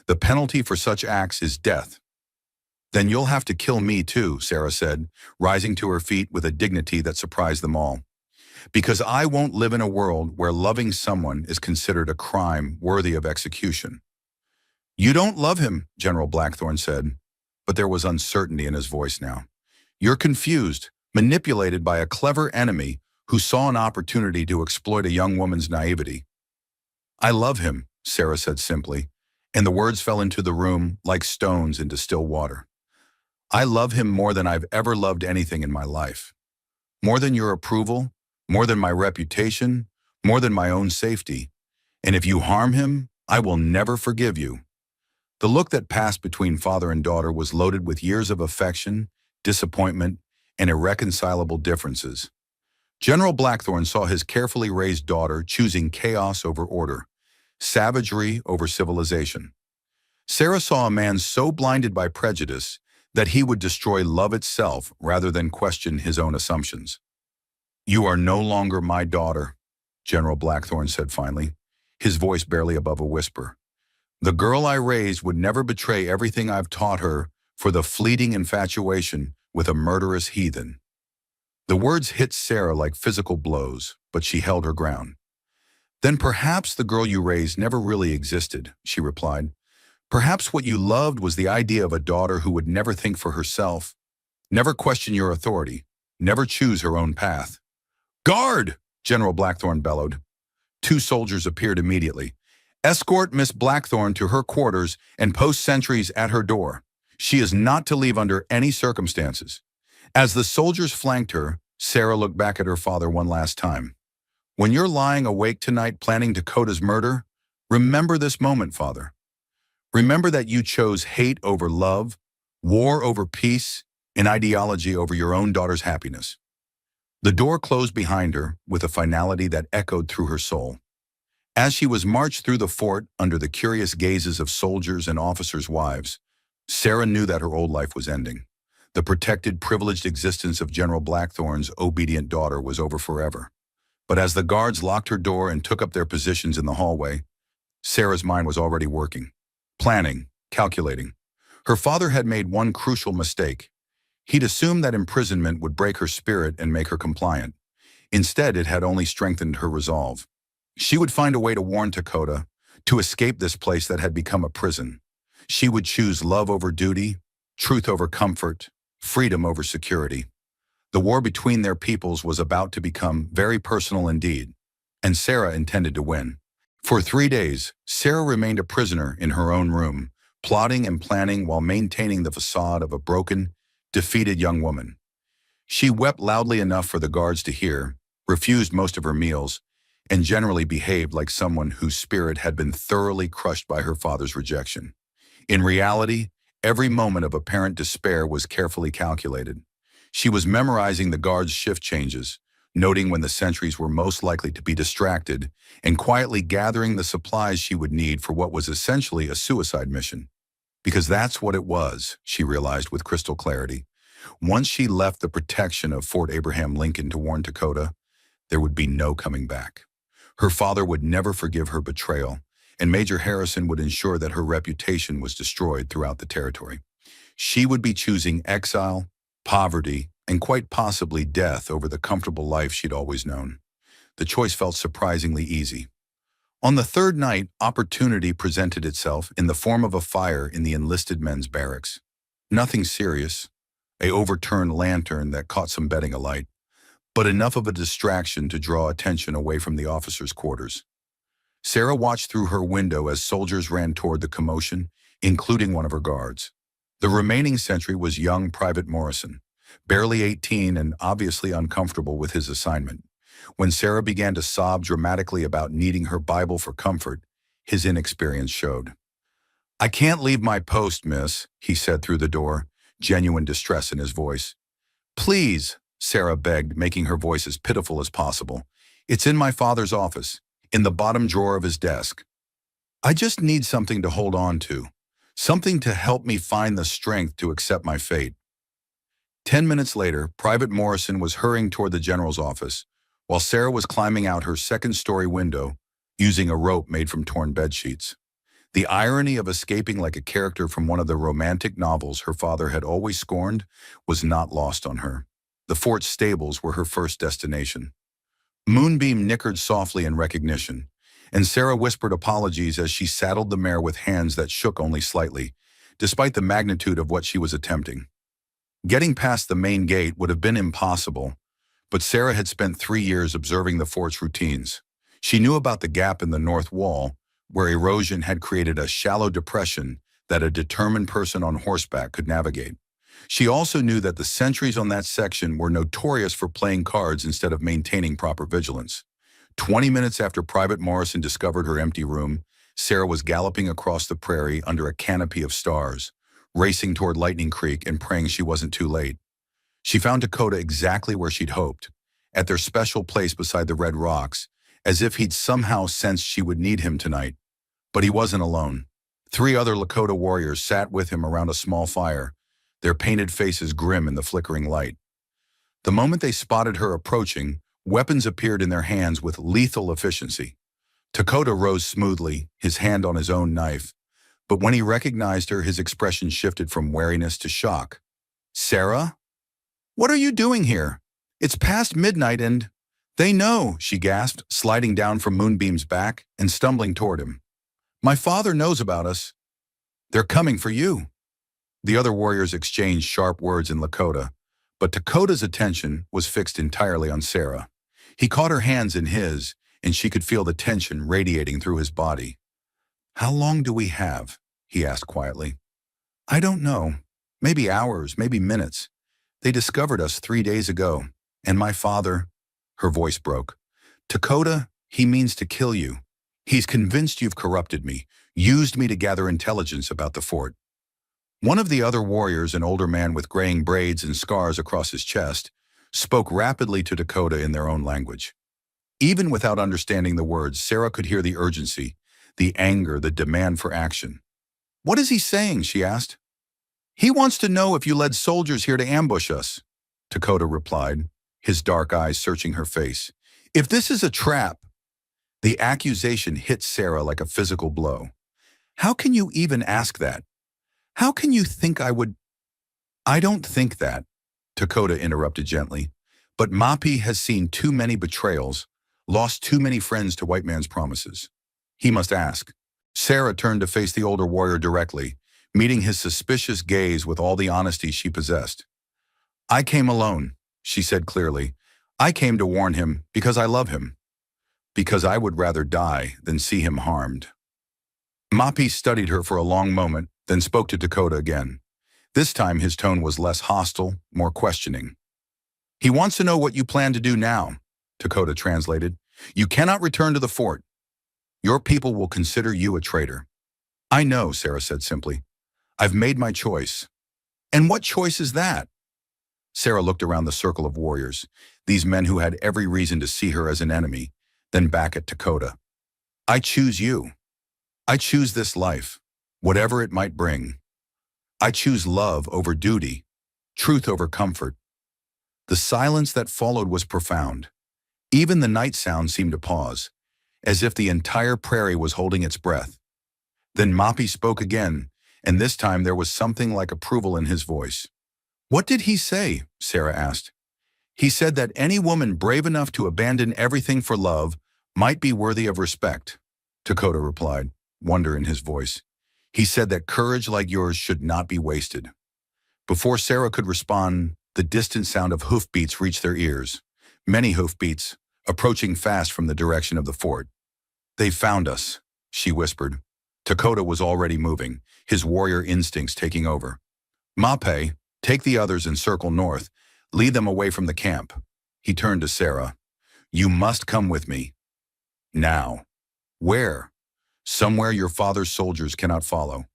The penalty for such acts is death. Then you'll have to kill me too, Sarah said, rising to her feet with a dignity that surprised them all. Because I won't live in a world where loving someone is considered a crime worthy of execution. You don't love him, General Blackthorne said, but there was uncertainty in his voice now. You're confused, manipulated by a clever enemy who saw an opportunity to exploit a young woman's naivety. I love him, Sarah said simply, and the words fell into the room like stones into still water. I love him more than I've ever loved anything in my life. More than your approval, more than my reputation, more than my own safety. And if you harm him, I will never forgive you. The look that passed between father and daughter was loaded with years of affection, disappointment, and irreconcilable differences. General Blackthorne saw his carefully raised daughter choosing chaos over order, savagery over civilization. Sarah saw a man so blinded by prejudice that he would destroy love itself rather than question his own assumptions. You are no longer my daughter, General Blackthorne said finally, his voice barely above a whisper. The girl I raised would never betray everything I've taught her for the fleeting infatuation with a murderous heathen. The words hit Sarah like physical blows, but she held her ground. Then perhaps the girl you raised never really existed, she replied. Perhaps what you loved was the idea of a daughter who would never think for herself, never question your authority, never choose her own path. Guard! General Blackthorne bellowed. 2 soldiers appeared immediately. Escort Miss Blackthorne to her quarters and post sentries at her door. She is not to leave under any circumstances. As the soldiers flanked her, Sarah looked back at her father one last time. When you're lying awake tonight planning Dakota's murder, remember this moment, Father. Remember that you chose hate over love, war over peace, and ideology over your own daughter's happiness. The door closed behind her with a finality that echoed through her soul. As she was marched through the fort under the curious gazes of soldiers and officers' wives, Sarah knew that her old life was ending. The protected, privileged existence of General Blackthorne's obedient daughter was over forever. But as the guards locked her door and took up their positions in the hallway, Sarah's mind was already working, planning, calculating. Her father had made one crucial mistake. He'd assumed that imprisonment would break her spirit and make her compliant. Instead, it had only strengthened her resolve. She would find a way to warn Dakota, to escape this place that had become a prison. She would choose love over duty, truth over comfort, freedom over security. The war between their peoples was about to become very personal indeed, and Sarah intended to win. For 3 days, Sarah remained a prisoner in her own room, plotting and planning while maintaining the facade of a broken, defeated young woman. She wept loudly enough for the guards to hear, refused most of her meals, and generally behaved like someone whose spirit had been thoroughly crushed by her father's rejection. In reality, every moment of apparent despair was carefully calculated. She was memorizing the guards' shift changes, noting when the sentries were most likely to be distracted, and quietly gathering the supplies she would need for what was essentially a suicide mission. Because that's what it was, she realized with crystal clarity. Once she left the protection of Fort Abraham Lincoln to warn Dakota, there would be no coming back. Her father would never forgive her betrayal, and Major Harrison would ensure that her reputation was destroyed throughout the territory. She would be choosing exile, poverty, and quite possibly death over the comfortable life she'd always known. The choice felt surprisingly easy. On the 3rd night, opportunity presented itself in the form of a fire in the enlisted men's barracks. Nothing serious, an overturned lantern that caught some bedding alight, but enough of a distraction to draw attention away from the officers' quarters. Sarah watched through her window as soldiers ran toward the commotion, including one of her guards. The remaining sentry was young Private Morrison, barely 18 and obviously uncomfortable with his assignment. When Sarah began to sob dramatically about needing her Bible for comfort, his inexperience showed. "I can't leave my post, miss," he said through the door, genuine distress in his voice. "Please," Sarah begged, making her voice as pitiful as possible. "It's in my father's office, in the bottom drawer of his desk. I just need something to hold on to, something to help me find the strength to accept my fate." 10 minutes later, Private Morrison was hurrying toward the general's office, while Sarah was climbing out her 2nd-story window using a rope made from torn bedsheets. The irony of escaping like a character from one of the romantic novels her father had always scorned was not lost on her. The fort's stables were her first destination. Moonbeam nickered softly in recognition, and Sarah whispered apologies as she saddled the mare with hands that shook only slightly, despite the magnitude of what she was attempting. Getting past the main gate would have been impossible, but Sarah had spent 3 years observing the fort's routines. She knew about the gap in the north wall, where erosion had created a shallow depression that a determined person on horseback could navigate. She also knew that the sentries on that section were notorious for playing cards instead of maintaining proper vigilance. 20 minutes after Private Morrison discovered her empty room, Sarah was galloping across the prairie under a canopy of stars, racing toward Lightning Creek and praying she wasn't too late. She found Dakota exactly where she'd hoped, at their special place beside the red rocks, as if he'd somehow sensed she would need him tonight. But he wasn't alone. 3 other Lakota warriors sat with him around a small fire, their painted faces grim in the flickering light. The moment they spotted her approaching, weapons appeared in their hands with lethal efficiency. Dakota rose smoothly, his hand on his own knife, But when he recognized her, his expression shifted from wariness to shock. "Sarah? What are you doing here? It's past midnight and—" "They know," she gasped, sliding down from Moonbeam's back and stumbling toward him. "My father knows about us. They're coming for you." The other warriors exchanged sharp words in Lakota, but Dakota's attention was fixed entirely on Sarah. He caught her hands in his, and she could feel the tension radiating through his body. "How long do we have?" he asked quietly. "I don't know. Maybe hours, maybe minutes. They discovered us 3 days ago, and my father—" Her voice broke. "Dakota, he means to kill you. He's convinced you've corrupted me, used me to gather intelligence about the fort." One of the other warriors, an older man with graying braids and scars across his chest, spoke rapidly to Dakota in their own language. Even without understanding the words, Sarah could hear the urgency, the anger, the demand for action. "What is he saying?" she asked. "He wants to know if you led soldiers here to ambush us," Dakota replied, his dark eyes searching her face. "If this is a trap—" The accusation hit Sarah like a physical blow. "How can you even ask that? How can you think I would—" "I don't think that," Dakota interrupted gently, "but Mapi has seen too many betrayals, lost too many friends to white man's promises. He must ask." Sarah turned to face the older warrior directly, meeting his suspicious gaze with all the honesty she possessed. "I came alone," she said clearly. "I came to warn him because I love him. Because I would rather die than see him harmed." Mapi studied her for a long moment, then spoke to Dakota again. This time his tone was less hostile, more questioning. "He wants to know what you plan to do now," Dakota translated. "You cannot return to the fort. Your people will consider you a traitor." "I know," Sarah said simply. "I've made my choice." "And what choice is that?" Sarah looked around the circle of warriors, these men who had every reason to see her as an enemy, then back at Dakota. "I choose you. I choose this life, whatever it might bring. I choose love over duty, truth over comfort." The silence that followed was profound. Even the night sound seemed to pause, as if the entire prairie was holding its breath. Then Mapi spoke again, and this time there was something like approval in his voice. "What did he say?" Sarah asked. "He said that any woman brave enough to abandon everything for love might be worthy of respect," Dakota replied, wonder in his voice. "He said that courage like yours should not be wasted." Before Sarah could respond, the distant sound of hoofbeats reached their ears. Many hoofbeats, approaching fast from the direction of the fort. "They found us," she whispered. Dakota was already moving, his warrior instincts taking over. "Mape, take the others and circle north. Lead them away from the camp." He turned to Sarah. "You must come with me. Now." "Where?" "Somewhere your father's soldiers cannot follow."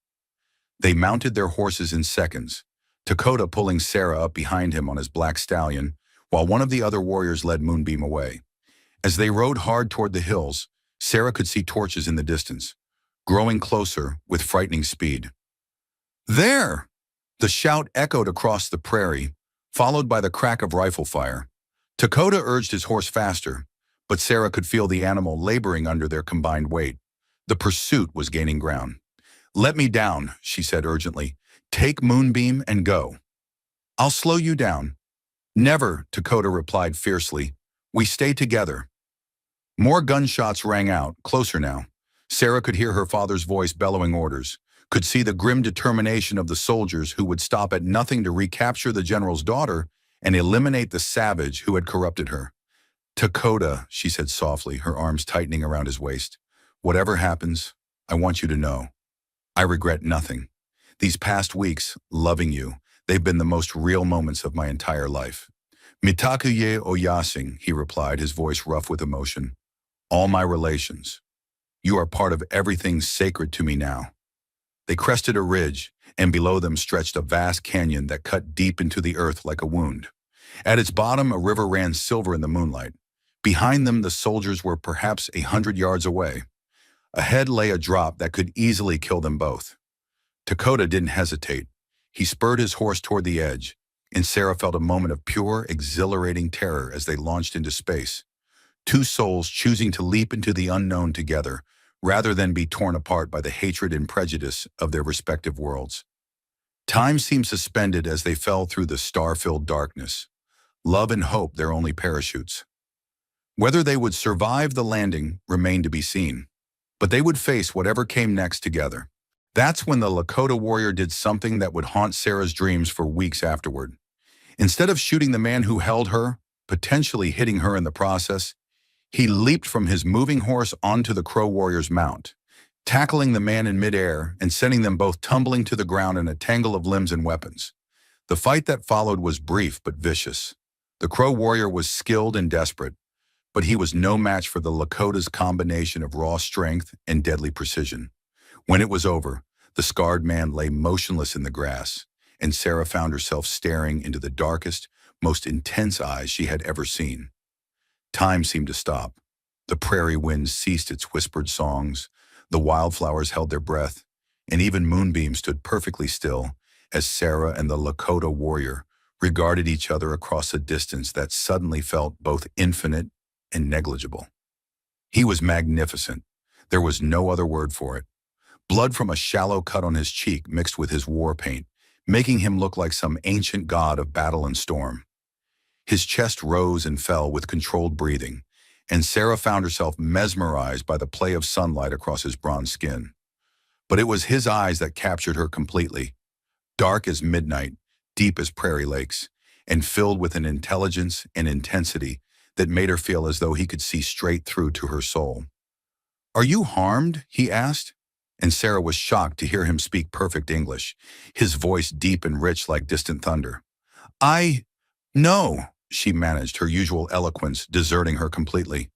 They mounted their horses in seconds, Dakota pulling Sarah up behind him on his black stallion, while one of the other warriors led Moonbeam away. As they rode hard toward the hills, Sarah could see torches in the distance, growing closer with frightening speed. "There!" The shout echoed across the prairie, followed by the crack of rifle fire. Dakota urged his horse faster, but Sarah could feel the animal laboring under their combined weight. The pursuit was gaining ground. "Let me down," she said urgently. "Take Moonbeam and go." "I'll slow you down." "Never," Dakota replied fiercely. "We stay together." More gunshots rang out, closer now. Sarah could hear her father's voice bellowing orders, could see the grim determination of the soldiers who would stop at nothing to recapture the general's daughter and eliminate the savage who had corrupted her. "Dakota," she said softly, her arms tightening around his waist. "Whatever happens, I want you to know. I regret nothing. These past weeks, loving you, they've been the most real moments of my entire life." "Mitakuye oyasing," he replied, his voice rough with emotion. "All my relations. You are part of everything sacred to me now." They crested a ridge, and below them stretched a vast canyon that cut deep into the earth like a wound. At its bottom, a river ran silver in the moonlight. Behind them, the soldiers were perhaps 100 yards away. Ahead lay a drop that could easily kill them both. Dakota didn't hesitate. He spurred his horse toward the edge, and Sarah felt a moment of pure, exhilarating terror as they launched into space. Two souls choosing to leap into the unknown together, rather than be torn apart by the hatred and prejudice of their respective worlds. Time seemed suspended as they fell through the star-filled darkness, love and hope their only parachutes. Whether they would survive the landing remained to be seen, but they would face whatever came next together. That's when the Lakota warrior did something that would haunt Sarah's dreams for weeks afterward. Instead of shooting the man who held her, potentially hitting her in the process, he leaped from his moving horse onto the Crow warrior's mount, tackling the man in midair and sending them both tumbling to the ground in a tangle of limbs and weapons. The fight that followed was brief but vicious. The Crow warrior was skilled and desperate, but he was no match for the Lakota's combination of raw strength and deadly precision. When it was over, the scarred man lay motionless in the grass, and Sarah found herself staring into the darkest, most intense eyes she had ever seen. Time seemed to stop. The prairie wind ceased its whispered songs, the wildflowers held their breath, and even moonbeams stood perfectly still as Sarah and the Lakota warrior regarded each other across a distance that suddenly felt both infinite and negligible. He was magnificent. There was no other word for it. Blood from a shallow cut on his cheek mixed with his war paint, making him look like some ancient god of battle and storm. His chest rose and fell with controlled breathing, and Sarah found herself mesmerized by the play of sunlight across his bronze skin. But it was his eyes that captured her completely, dark as midnight, deep as prairie lakes, and filled with an intelligence and intensity that made her feel as though he could see straight through to her soul. "Are you harmed?" he asked, and Sarah was shocked to hear him speak perfect English, his voice deep and rich like distant thunder. No, she managed, her usual eloquence deserting her completely.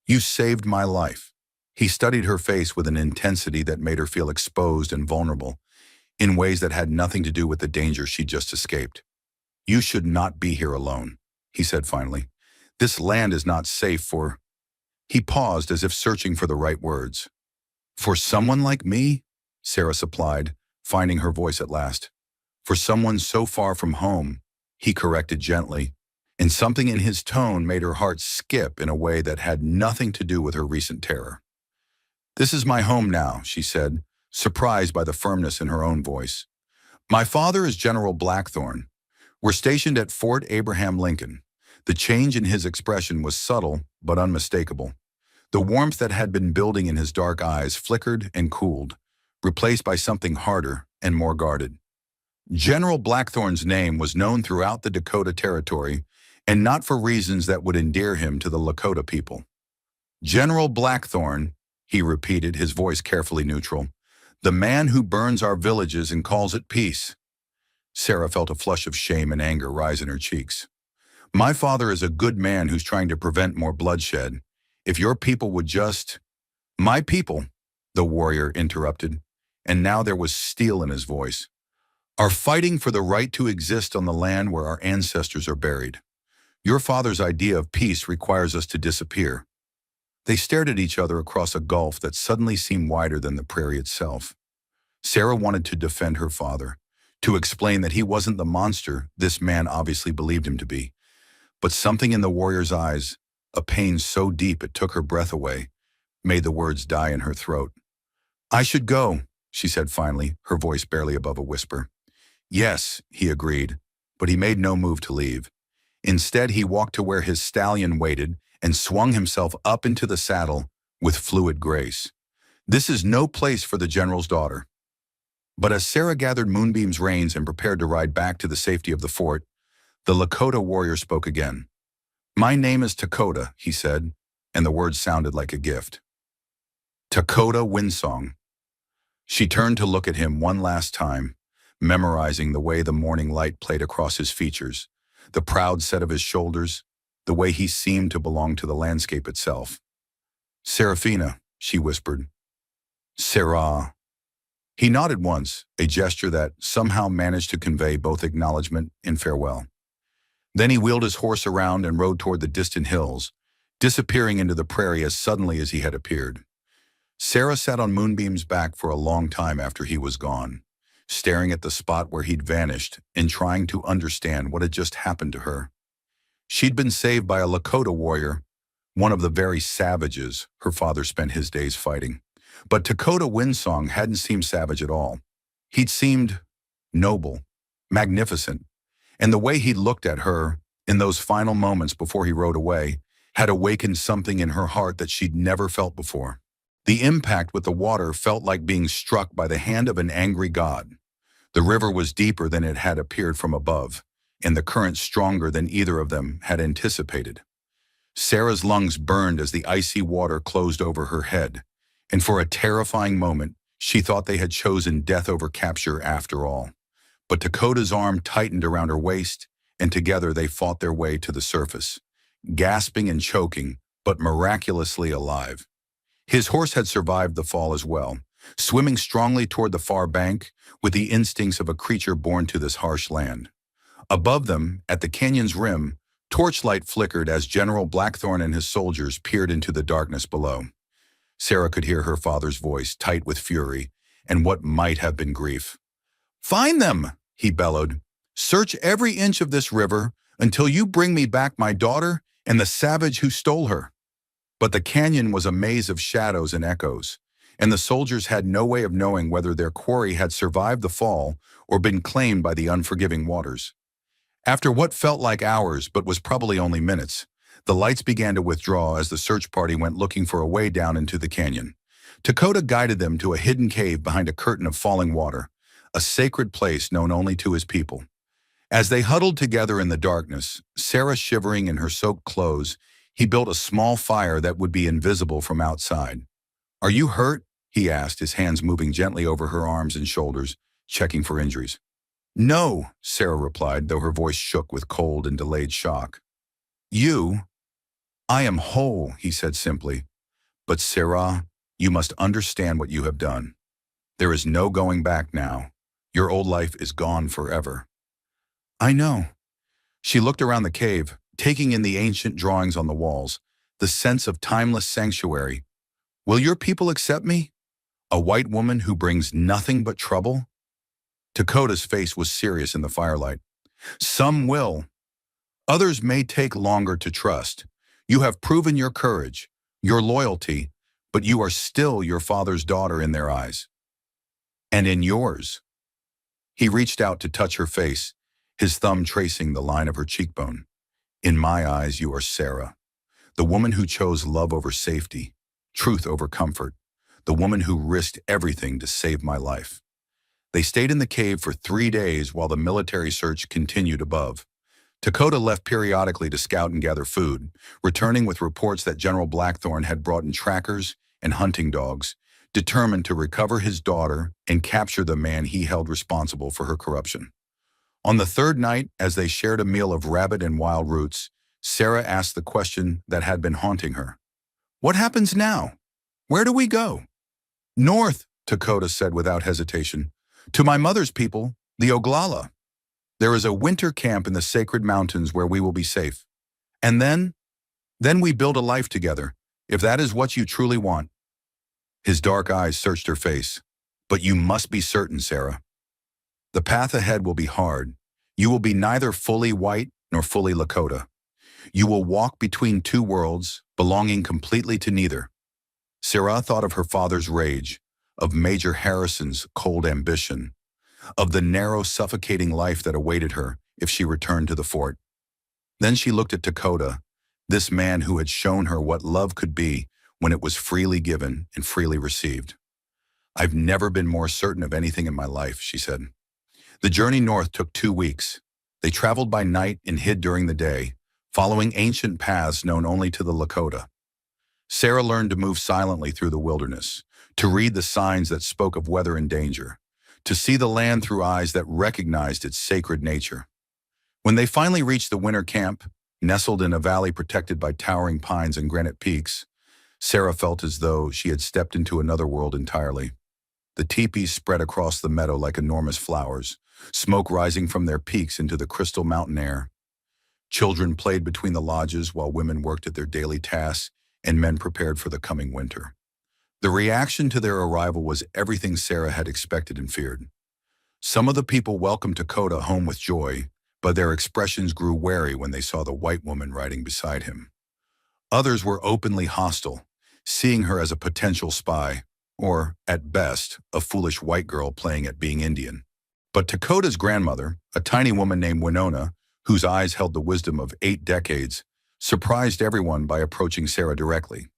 "You saved my life." He studied her face with an intensity that made her feel exposed and vulnerable, in ways that had nothing to do with the danger she'd just escaped. "You should not be here alone," he said finally. "This land is not safe for—" He paused as if searching for the right words. "For someone like me?" Sarah supplied, finding her voice at last. "For someone so far from home," he corrected gently, and something in his tone made her heart skip in a way that had nothing to do with her recent terror. "This is my home now," she said, surprised by the firmness in her own voice. "My father is General Blackthorne. We're stationed at Fort Abraham Lincoln." The change in his expression was subtle but unmistakable. The warmth that had been building in his dark eyes flickered and cooled, replaced by something harder and more guarded. General Blackthorne's name was known throughout the Dakota Territory, and not for reasons that would endear him to the Lakota people. "General Blackthorne," he repeated, his voice carefully neutral, "the man who burns our villages and calls it peace." Sarah felt a flush of shame and anger rise in her cheeks. "My father is a good man who's trying to prevent more bloodshed. If your people would just—" "My people," the warrior interrupted, and now there was steel in his voice, "are fighting for the right to exist on the land where our ancestors are buried. Your father's idea of peace requires us to disappear." They stared at each other across a gulf that suddenly seemed wider than the prairie itself. Sarah wanted to defend her father, to explain that he wasn't the monster this man obviously believed him to be. But something in the warrior's eyes, a pain so deep it took her breath away, made the words die in her throat. "I should go," she said finally, her voice barely above a whisper. "Yes," he agreed, but he made no move to leave. Instead, he walked to where his stallion waited and swung himself up into the saddle with fluid grace. This is no place for the general's daughter. But as Sarah gathered Moonbeam's reins and prepared to ride back to the safety of the fort, the Lakota warrior spoke again. "My name is Dakota," he said, and the words sounded like a gift. Dakota Windsong. She turned to look at him one last time, memorizing the way the morning light played across his features, the proud set of his shoulders, the way he seemed to belong to the landscape itself. "Serafina," she whispered. "Sarah." He nodded once, a gesture that somehow managed to convey both acknowledgement and farewell. Then he wheeled his horse around and rode toward the distant hills, disappearing into the prairie as suddenly as he had appeared. Sarah sat on Moonbeam's back for a long time after he was gone, staring at the spot where he'd vanished and trying to understand what had just happened to her. She'd been saved by a Lakota warrior, one of the very savages her father spent his days fighting. But Dakota Windsong hadn't seemed savage at all. He'd seemed noble, magnificent, and the way he looked at her in those final moments before he rode away had awakened something in her heart that she'd never felt before. The impact with the water felt like being struck by the hand of an angry god. The river was deeper than it had appeared from above, and the current stronger than either of them had anticipated. Sarah's lungs burned as the icy water closed over her head, and for a terrifying moment, she thought they had chosen death over capture after all. But Dakota's arm tightened around her waist, and together they fought their way to the surface, gasping and choking, but miraculously alive. His horse had survived the fall as well, swimming strongly toward the far bank with the instincts of a creature born to this harsh land. Above them, at the canyon's rim, torchlight flickered as General Blackthorn and his soldiers peered into the darkness below. Sarah could hear her father's voice, tight with fury and what might have been grief. "Find them!" he bellowed. "Search every inch of this river until you bring me back my daughter and the savage who stole her." But the canyon was a maze of shadows and echoes, and the soldiers had no way of knowing whether their quarry had survived the fall or been claimed by the unforgiving waters. After what felt like hours but was probably only minutes, the lights began to withdraw as the search party went looking for a way down into the canyon. Dakota guided them to a hidden cave behind a curtain of falling water, a sacred place known only to his people. As they huddled together in the darkness, Sarah shivering in her soaked clothes, he built a small fire that would be invisible from outside. "Are you hurt?" he asked, his hands moving gently over her arms and shoulders, checking for injuries. "No," Sarah replied, though her voice shook with cold and delayed shock. "I am whole," he said simply. "But Sarah, you must understand what you have done. There is no going back now. Your old life is gone forever." "I know." She looked around the cave, taking in the ancient drawings on the walls, the sense of timeless sanctuary. "Will your people accept me? A white woman who brings nothing but trouble?" Dakota's face was serious in the firelight. "Some will. Others may take longer to trust. You have proven your courage, your loyalty, but you are still your father's daughter in their eyes. And in yours." He reached out to touch her face, his thumb tracing the line of her cheekbone. "In my eyes, you are Sarah, the woman who chose love over safety, truth over comfort, the woman who risked everything to save my life." They stayed in the cave for 3 days while the military search continued above. Dakota left periodically to scout and gather food, returning with reports that General Blackthorn had brought in trackers and hunting dogs, determined to recover his daughter and capture the man he held responsible for her corruption. On the 3rd night, as they shared a meal of rabbit and wild roots, Sarah asked the question that had been haunting her. "What happens now? Where do we go?" "North," Dakota said without hesitation. "To my mother's people, the Oglala. There is a winter camp in the sacred mountains where we will be safe. And then we build a life together, if that is what you truly want." His dark eyes searched her face. "But you must be certain, Sarah. The path ahead will be hard. You will be neither fully white nor fully Lakota. You will walk between two worlds, belonging completely to neither." Sarah thought of her father's rage, of Major Harrison's cold ambition, of the narrow, suffocating life that awaited her if she returned to the fort. Then she looked at Dakota, this man who had shown her what love could be when it was freely given and freely received. "I've never been more certain of anything in my life," she said. The journey north took 2 weeks. They traveled by night and hid during the day, following ancient paths known only to the Lakota. Sarah learned to move silently through the wilderness, to read the signs that spoke of weather and danger, to see the land through eyes that recognized its sacred nature. When they finally reached the winter camp, nestled in a valley protected by towering pines and granite peaks, Sarah felt as though she had stepped into another world entirely. The teepees spread across the meadow like enormous flowers, smoke rising from their peaks into the crystal mountain air. Children played between the lodges while women worked at their daily tasks and men prepared for the coming winter. The reaction to their arrival was everything Sarah had expected and feared. Some of the people welcomed Dakota home with joy, but their expressions grew wary when they saw the white woman riding beside him. Others were openly hostile, seeing her as a potential spy. or, at best, a foolish white girl playing at being Indian. But Dakota's grandmother, a tiny woman named Winona, whose eyes held the wisdom of 8 decades, surprised everyone by approaching Sarah directly.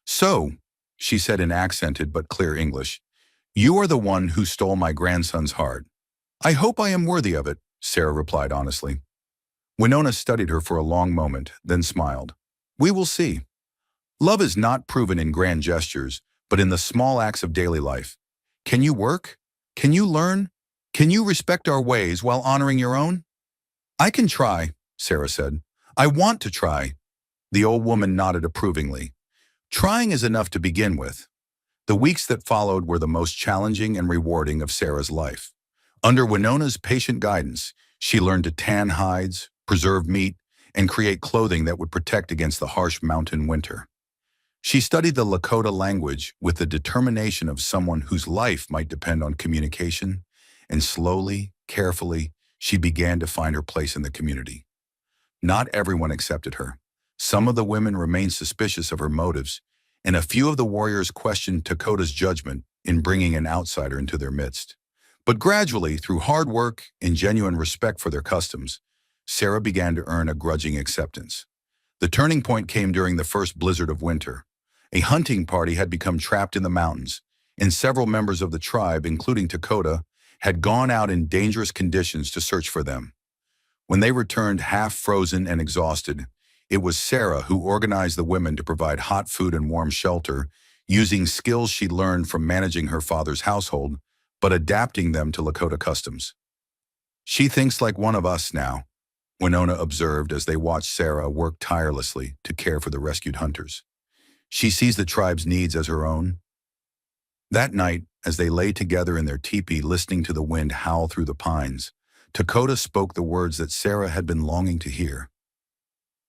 "So," she said in accented but clear English, "you are the one who stole my grandson's heart." "I hope I am worthy of it," Sarah replied honestly. Winona studied her for a long moment, then smiled. "We will see. Love is not proven in grand gestures, but in the small acts of daily life. Can you work? Can you learn? Can you respect our ways while honoring your own?" "I can try," Sarah said. "I want to try." The old woman nodded approvingly. Trying is enough to begin with. The weeks that followed were the most challenging and rewarding of Sarah's life. Under Winona's patient guidance, she learned to tan hides, preserve meat, and create clothing that would protect against the harsh mountain winter. She studied the Lakota language with the determination of someone whose life might depend on communication, and slowly, carefully, she began to find her place in the community. Not everyone accepted her. Some of the women remained suspicious of her motives, and a few of the warriors questioned Dakota's judgment in bringing an outsider into their midst. But gradually, through hard work and genuine respect for their customs, Sarah began to earn a grudging acceptance. The turning point came during the first blizzard of winter. A hunting party had become trapped in the mountains, and several members of the tribe, including Dakota, had gone out in dangerous conditions to search for them. When they returned half-frozen and exhausted, it was Sarah who organized the women to provide hot food and warm shelter, using skills she learned from managing her father's household, but adapting them to Lakota customs. "She thinks like one of us now," Winona observed as they watched Sarah work tirelessly to care for the rescued hunters. "She sees the tribe's needs as her own." That night, as they lay together in their teepee listening to the wind howl through the pines, Dakota spoke the words that Sarah had been longing to hear.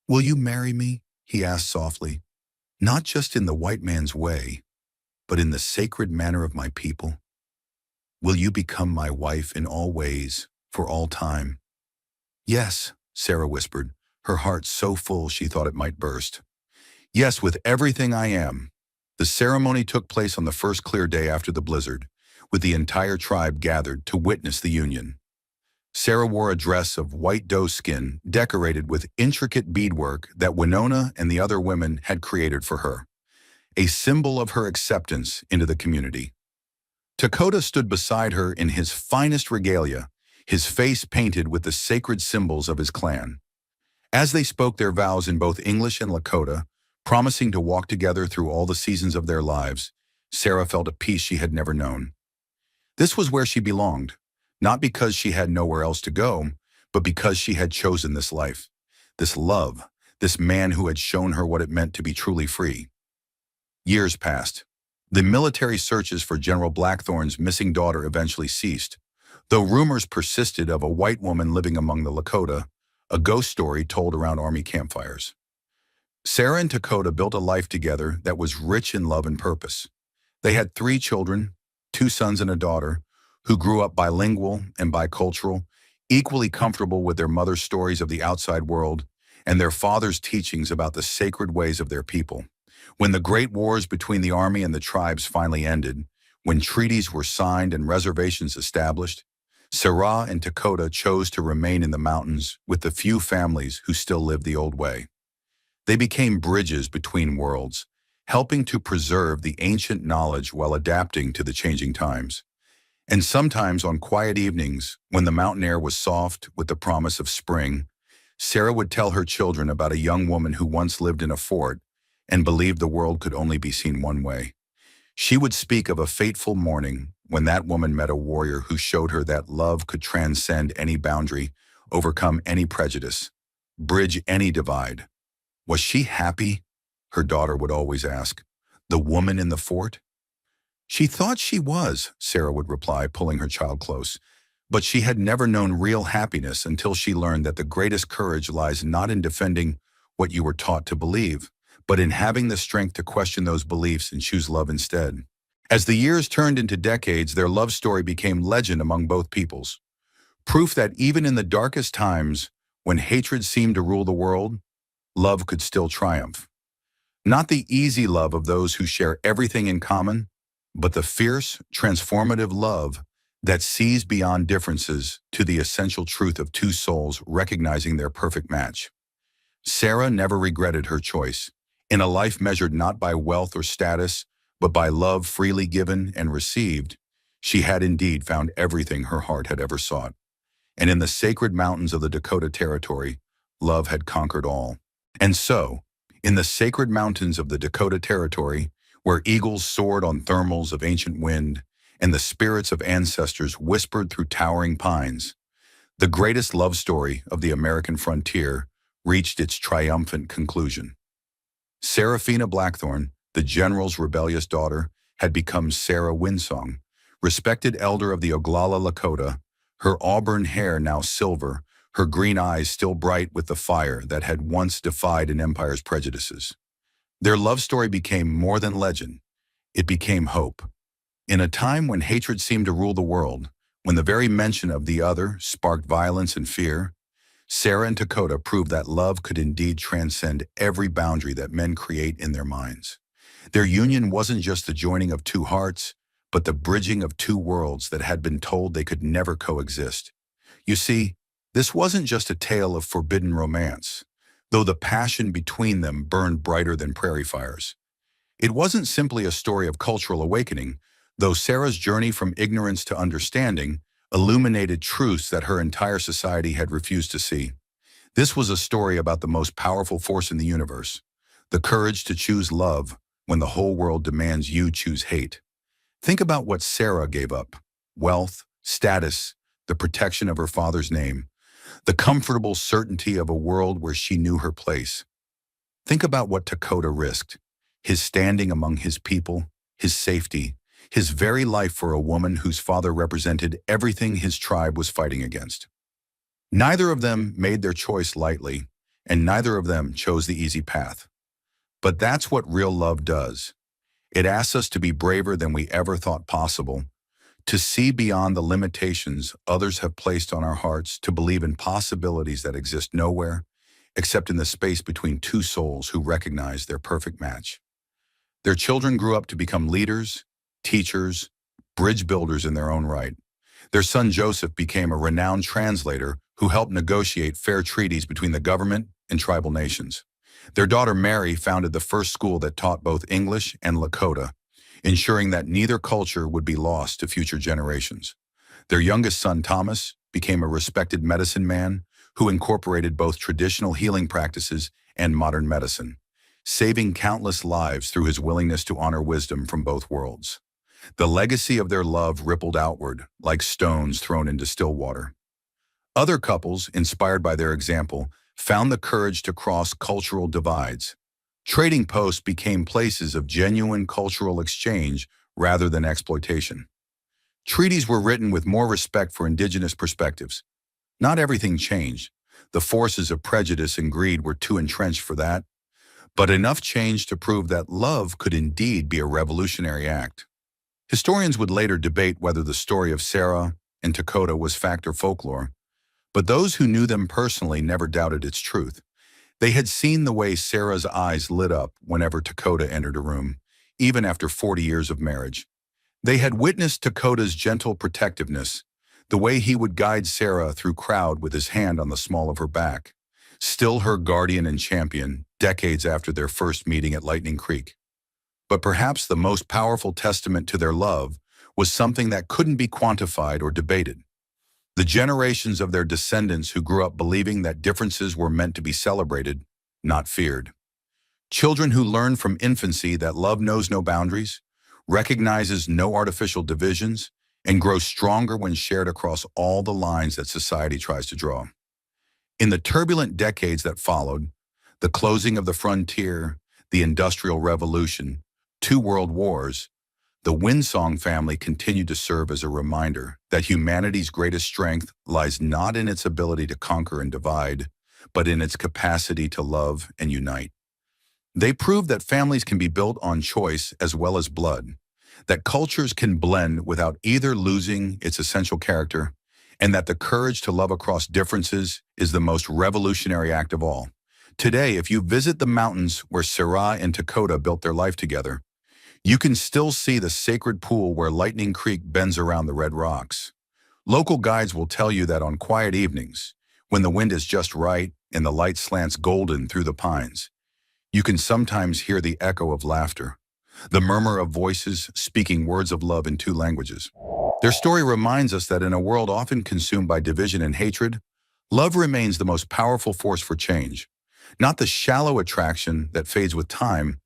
"Will you marry me?" he asked softly. "Not just in the white man's way, but in the sacred manner of my people. Will you become my wife in all ways, for all time?" "Yes," Sarah whispered, her heart so full she thought it might burst. "Yes, with everything I am." The ceremony took place on the first clear day after the blizzard, with the entire tribe gathered to witness the union. Sarah wore a dress of white doe skin decorated with intricate beadwork that Winona and the other women had created for her, a symbol of her acceptance into the community. Dakota stood beside her in his finest regalia, his face painted with the sacred symbols of his clan. As they spoke their vows in both English and Lakota, promising to walk together through all the seasons of their lives, Sarah felt a peace she had never known. This was where she belonged, not because she had nowhere else to go, but because she had chosen this life, this love, this man who had shown her what it meant to be truly free. Years passed. The military searches for General Blackthorn's missing daughter eventually ceased, though rumors persisted of a white woman living among the Lakota, a ghost story told around army campfires. Sarah and Dakota built a life together that was rich in love and purpose. They had 3 children, 2 sons and a daughter, who grew up bilingual and bicultural, equally comfortable with their mother's stories of the outside world and their father's teachings about the sacred ways of their people. When the great wars between the army and the tribes finally ended, when treaties were signed and reservations established, Sarah and Dakota chose to remain in the mountains with the few families who still lived the old way. They became bridges between worlds, helping to preserve the ancient knowledge while adapting to the changing times. And sometimes on quiet evenings, when the mountain air was soft with the promise of spring, Sarah would tell her children about a young woman who once lived in a fort and believed the world could only be seen one way. She would speak of a fateful morning when that woman met a warrior who showed her that love could transcend any boundary, overcome any prejudice, bridge any divide. Was she happy? Her daughter would always ask. The woman in the fort? She thought she was, Sarah would reply, pulling her child close. But she had never known real happiness until she learned that the greatest courage lies not in defending what you were taught to believe, but in having the strength to question those beliefs and choose love instead. As the years turned into decades, their love story became legend among both peoples. Proof that even in the darkest times, when hatred seemed to rule the world, love could still triumph. Not the easy love of those who share everything in common, but the fierce, transformative love that sees beyond differences to the essential truth of two souls recognizing their perfect match. Sarah never regretted her choice. In a life measured not by wealth or status, but by love freely given and received, she had indeed found everything her heart had ever sought. And in the sacred mountains of the Dakota Territory, love had conquered all. And so, in the sacred mountains of the Dakota Territory, where eagles soared on thermals of ancient wind, and the spirits of ancestors whispered through towering pines, the greatest love story of the American frontier reached its triumphant conclusion. Seraphina Blackthorne, the general's rebellious daughter, had become Sarah Winsong, respected elder of the Oglala Lakota, her auburn hair now silver, her green eyes still bright with the fire that had once defied an empire's prejudices. Their love story became more than legend. It became hope. In a time when hatred seemed to rule the world, when the very mention of the other sparked violence and fear, Sarah and Dakota proved that love could indeed transcend every boundary that men create in their minds. Their union wasn't just the joining of two hearts, but the bridging of two worlds that had been told they could never coexist. You see, this wasn't just a tale of forbidden romance, though the passion between them burned brighter than prairie fires. It wasn't simply a story of cultural awakening, though Sarah's journey from ignorance to understanding illuminated truths that her entire society had refused to see. This was a story about the most powerful force in the universe, the courage to choose love when the whole world demands you choose hate. Think about what Sarah gave up: wealth, status, the protection of her father's name, the comfortable certainty of a world where she knew her place. Think about what Dakota risked: his standing among his people, his safety, his very life for a woman whose father represented everything his tribe was fighting against. Neither of them made their choice lightly, and neither of them chose the easy path. But that's what real love does. It asks us to be braver than we ever thought possible, to see beyond the limitations others have placed on our hearts, to believe in possibilities that exist nowhere except in the space between two souls who recognize their perfect match. Their children grew up to become leaders, teachers, bridge builders in their own right. Their son Joseph became a renowned translator who helped negotiate fair treaties between the government and tribal nations. Their daughter Mary founded the first school that taught both English and Lakota, ensuring that neither culture would be lost to future generations. Their youngest son Thomas became a respected medicine man who incorporated both traditional healing practices and modern medicine, saving countless lives through his willingness to honor wisdom from both worlds. The legacy of their love rippled outward like stones thrown into still water. Other couples, inspired by their example, found the courage to cross cultural divides. Trading posts became places of genuine cultural exchange rather than exploitation. Treaties were written with more respect for indigenous perspectives. Not everything changed. The forces of prejudice and greed were too entrenched for that, but enough changed to prove that love could indeed be a revolutionary act. Historians would later debate whether the story of Sarah and Dakota was fact or folklore, but those who knew them personally never doubted its truth. They had seen the way Sarah's eyes lit up whenever Dakota entered a room, even after 40 years of marriage. They had witnessed Dakota's gentle protectiveness, the way he would guide Sarah through crowd with his hand on the small of her back, still her guardian and champion decades after their first meeting at Lightning Creek. But perhaps the most powerful testament to their love was something that couldn't be quantified or debated. The generations of their descendants who grew up believing that differences were meant to be celebrated, not feared. Children who learned from infancy that love knows no boundaries, recognizes no artificial divisions, and grows stronger when shared across all the lines that society tries to draw. In the turbulent decades that followed, the closing of the frontier, the Industrial Revolution, 2 world wars, the Winsong family continued to serve as a reminder that humanity's greatest strength lies not in its ability to conquer and divide, but in its capacity to love and unite. They proved that families can be built on choice as well as blood, that cultures can blend without either losing its essential character, and that the courage to love across differences is the most revolutionary act of all. Today, if you visit the mountains where Sarah and Dakota built their life together, You can still see the sacred pool where Lightning Creek bends around the red rocks. Local guides will tell you that on quiet evenings, when the wind is just right and the light slants golden through the pines, you can sometimes hear the echo of laughter, the murmur of voices speaking words of love in two languages. Their story reminds us that in a world often consumed by division and hatred, love remains the most powerful force for change. Not the shallow attraction that fades with time,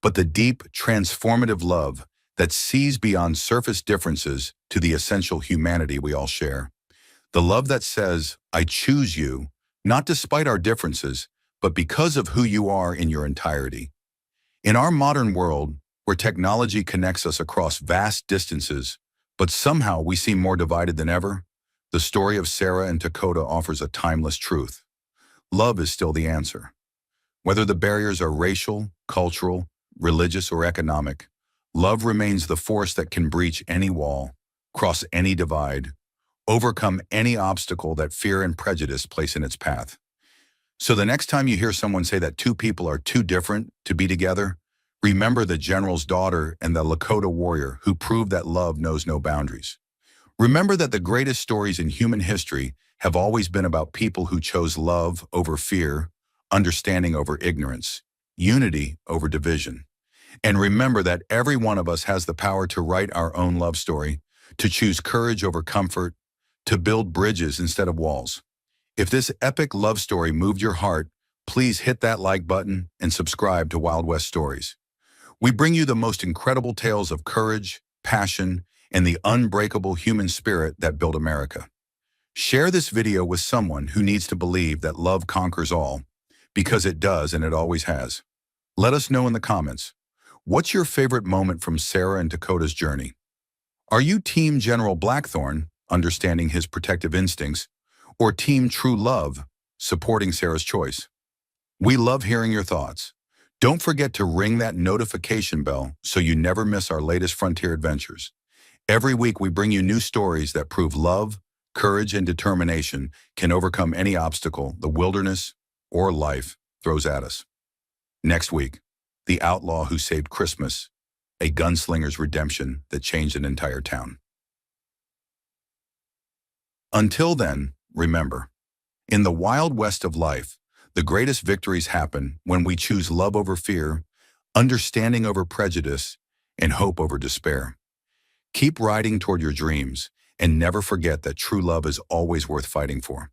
but the deep, transformative love that sees beyond surface differences to the essential humanity we all share. The love that says, I choose you, not despite our differences, but because of who you are in your entirety. In our modern world, where technology connects us across vast distances, but somehow we seem more divided than ever, the story of Sarah and Dakota offers a timeless truth. Love is still the answer. Whether the barriers are racial, cultural, religious, or economic, love remains the force that can breach any wall, cross any divide, overcome any obstacle that fear and prejudice place in its path. So the next time you hear someone say that two people are too different to be together, remember the general's daughter and the Lakota warrior who proved that love knows no boundaries. Remember that the greatest stories in human history have always been about people who chose love over fear, understanding over ignorance, unity over division. And remember that every one of us has the power to write our own love story, to choose courage over comfort, to build bridges instead of walls. If this epic love story moved your heart, please hit that like button and subscribe to Wild West Stories. We bring you the most incredible tales of courage, passion, and the unbreakable human spirit that built America. Share this video with someone who needs to believe that love conquers all, because it does and it always has. Let us know in the comments. What's your favorite moment from Sarah and Dakota's journey? Are you Team General Blackthorn, understanding his protective instincts, or Team True Love, supporting Sarah's choice? We love hearing your thoughts. Don't forget to ring that notification bell so you never miss our latest frontier adventures. Every week we bring you new stories that prove love, courage, and determination can overcome any obstacle the wilderness or life throws at us. Next week, the outlaw who saved Christmas, a gunslinger's redemption that changed an entire town. Until then, remember, in the wild west of life, the greatest victories happen when we choose love over fear, understanding over prejudice, and hope over despair. Keep riding toward your dreams, and never forget that true love is always worth fighting for.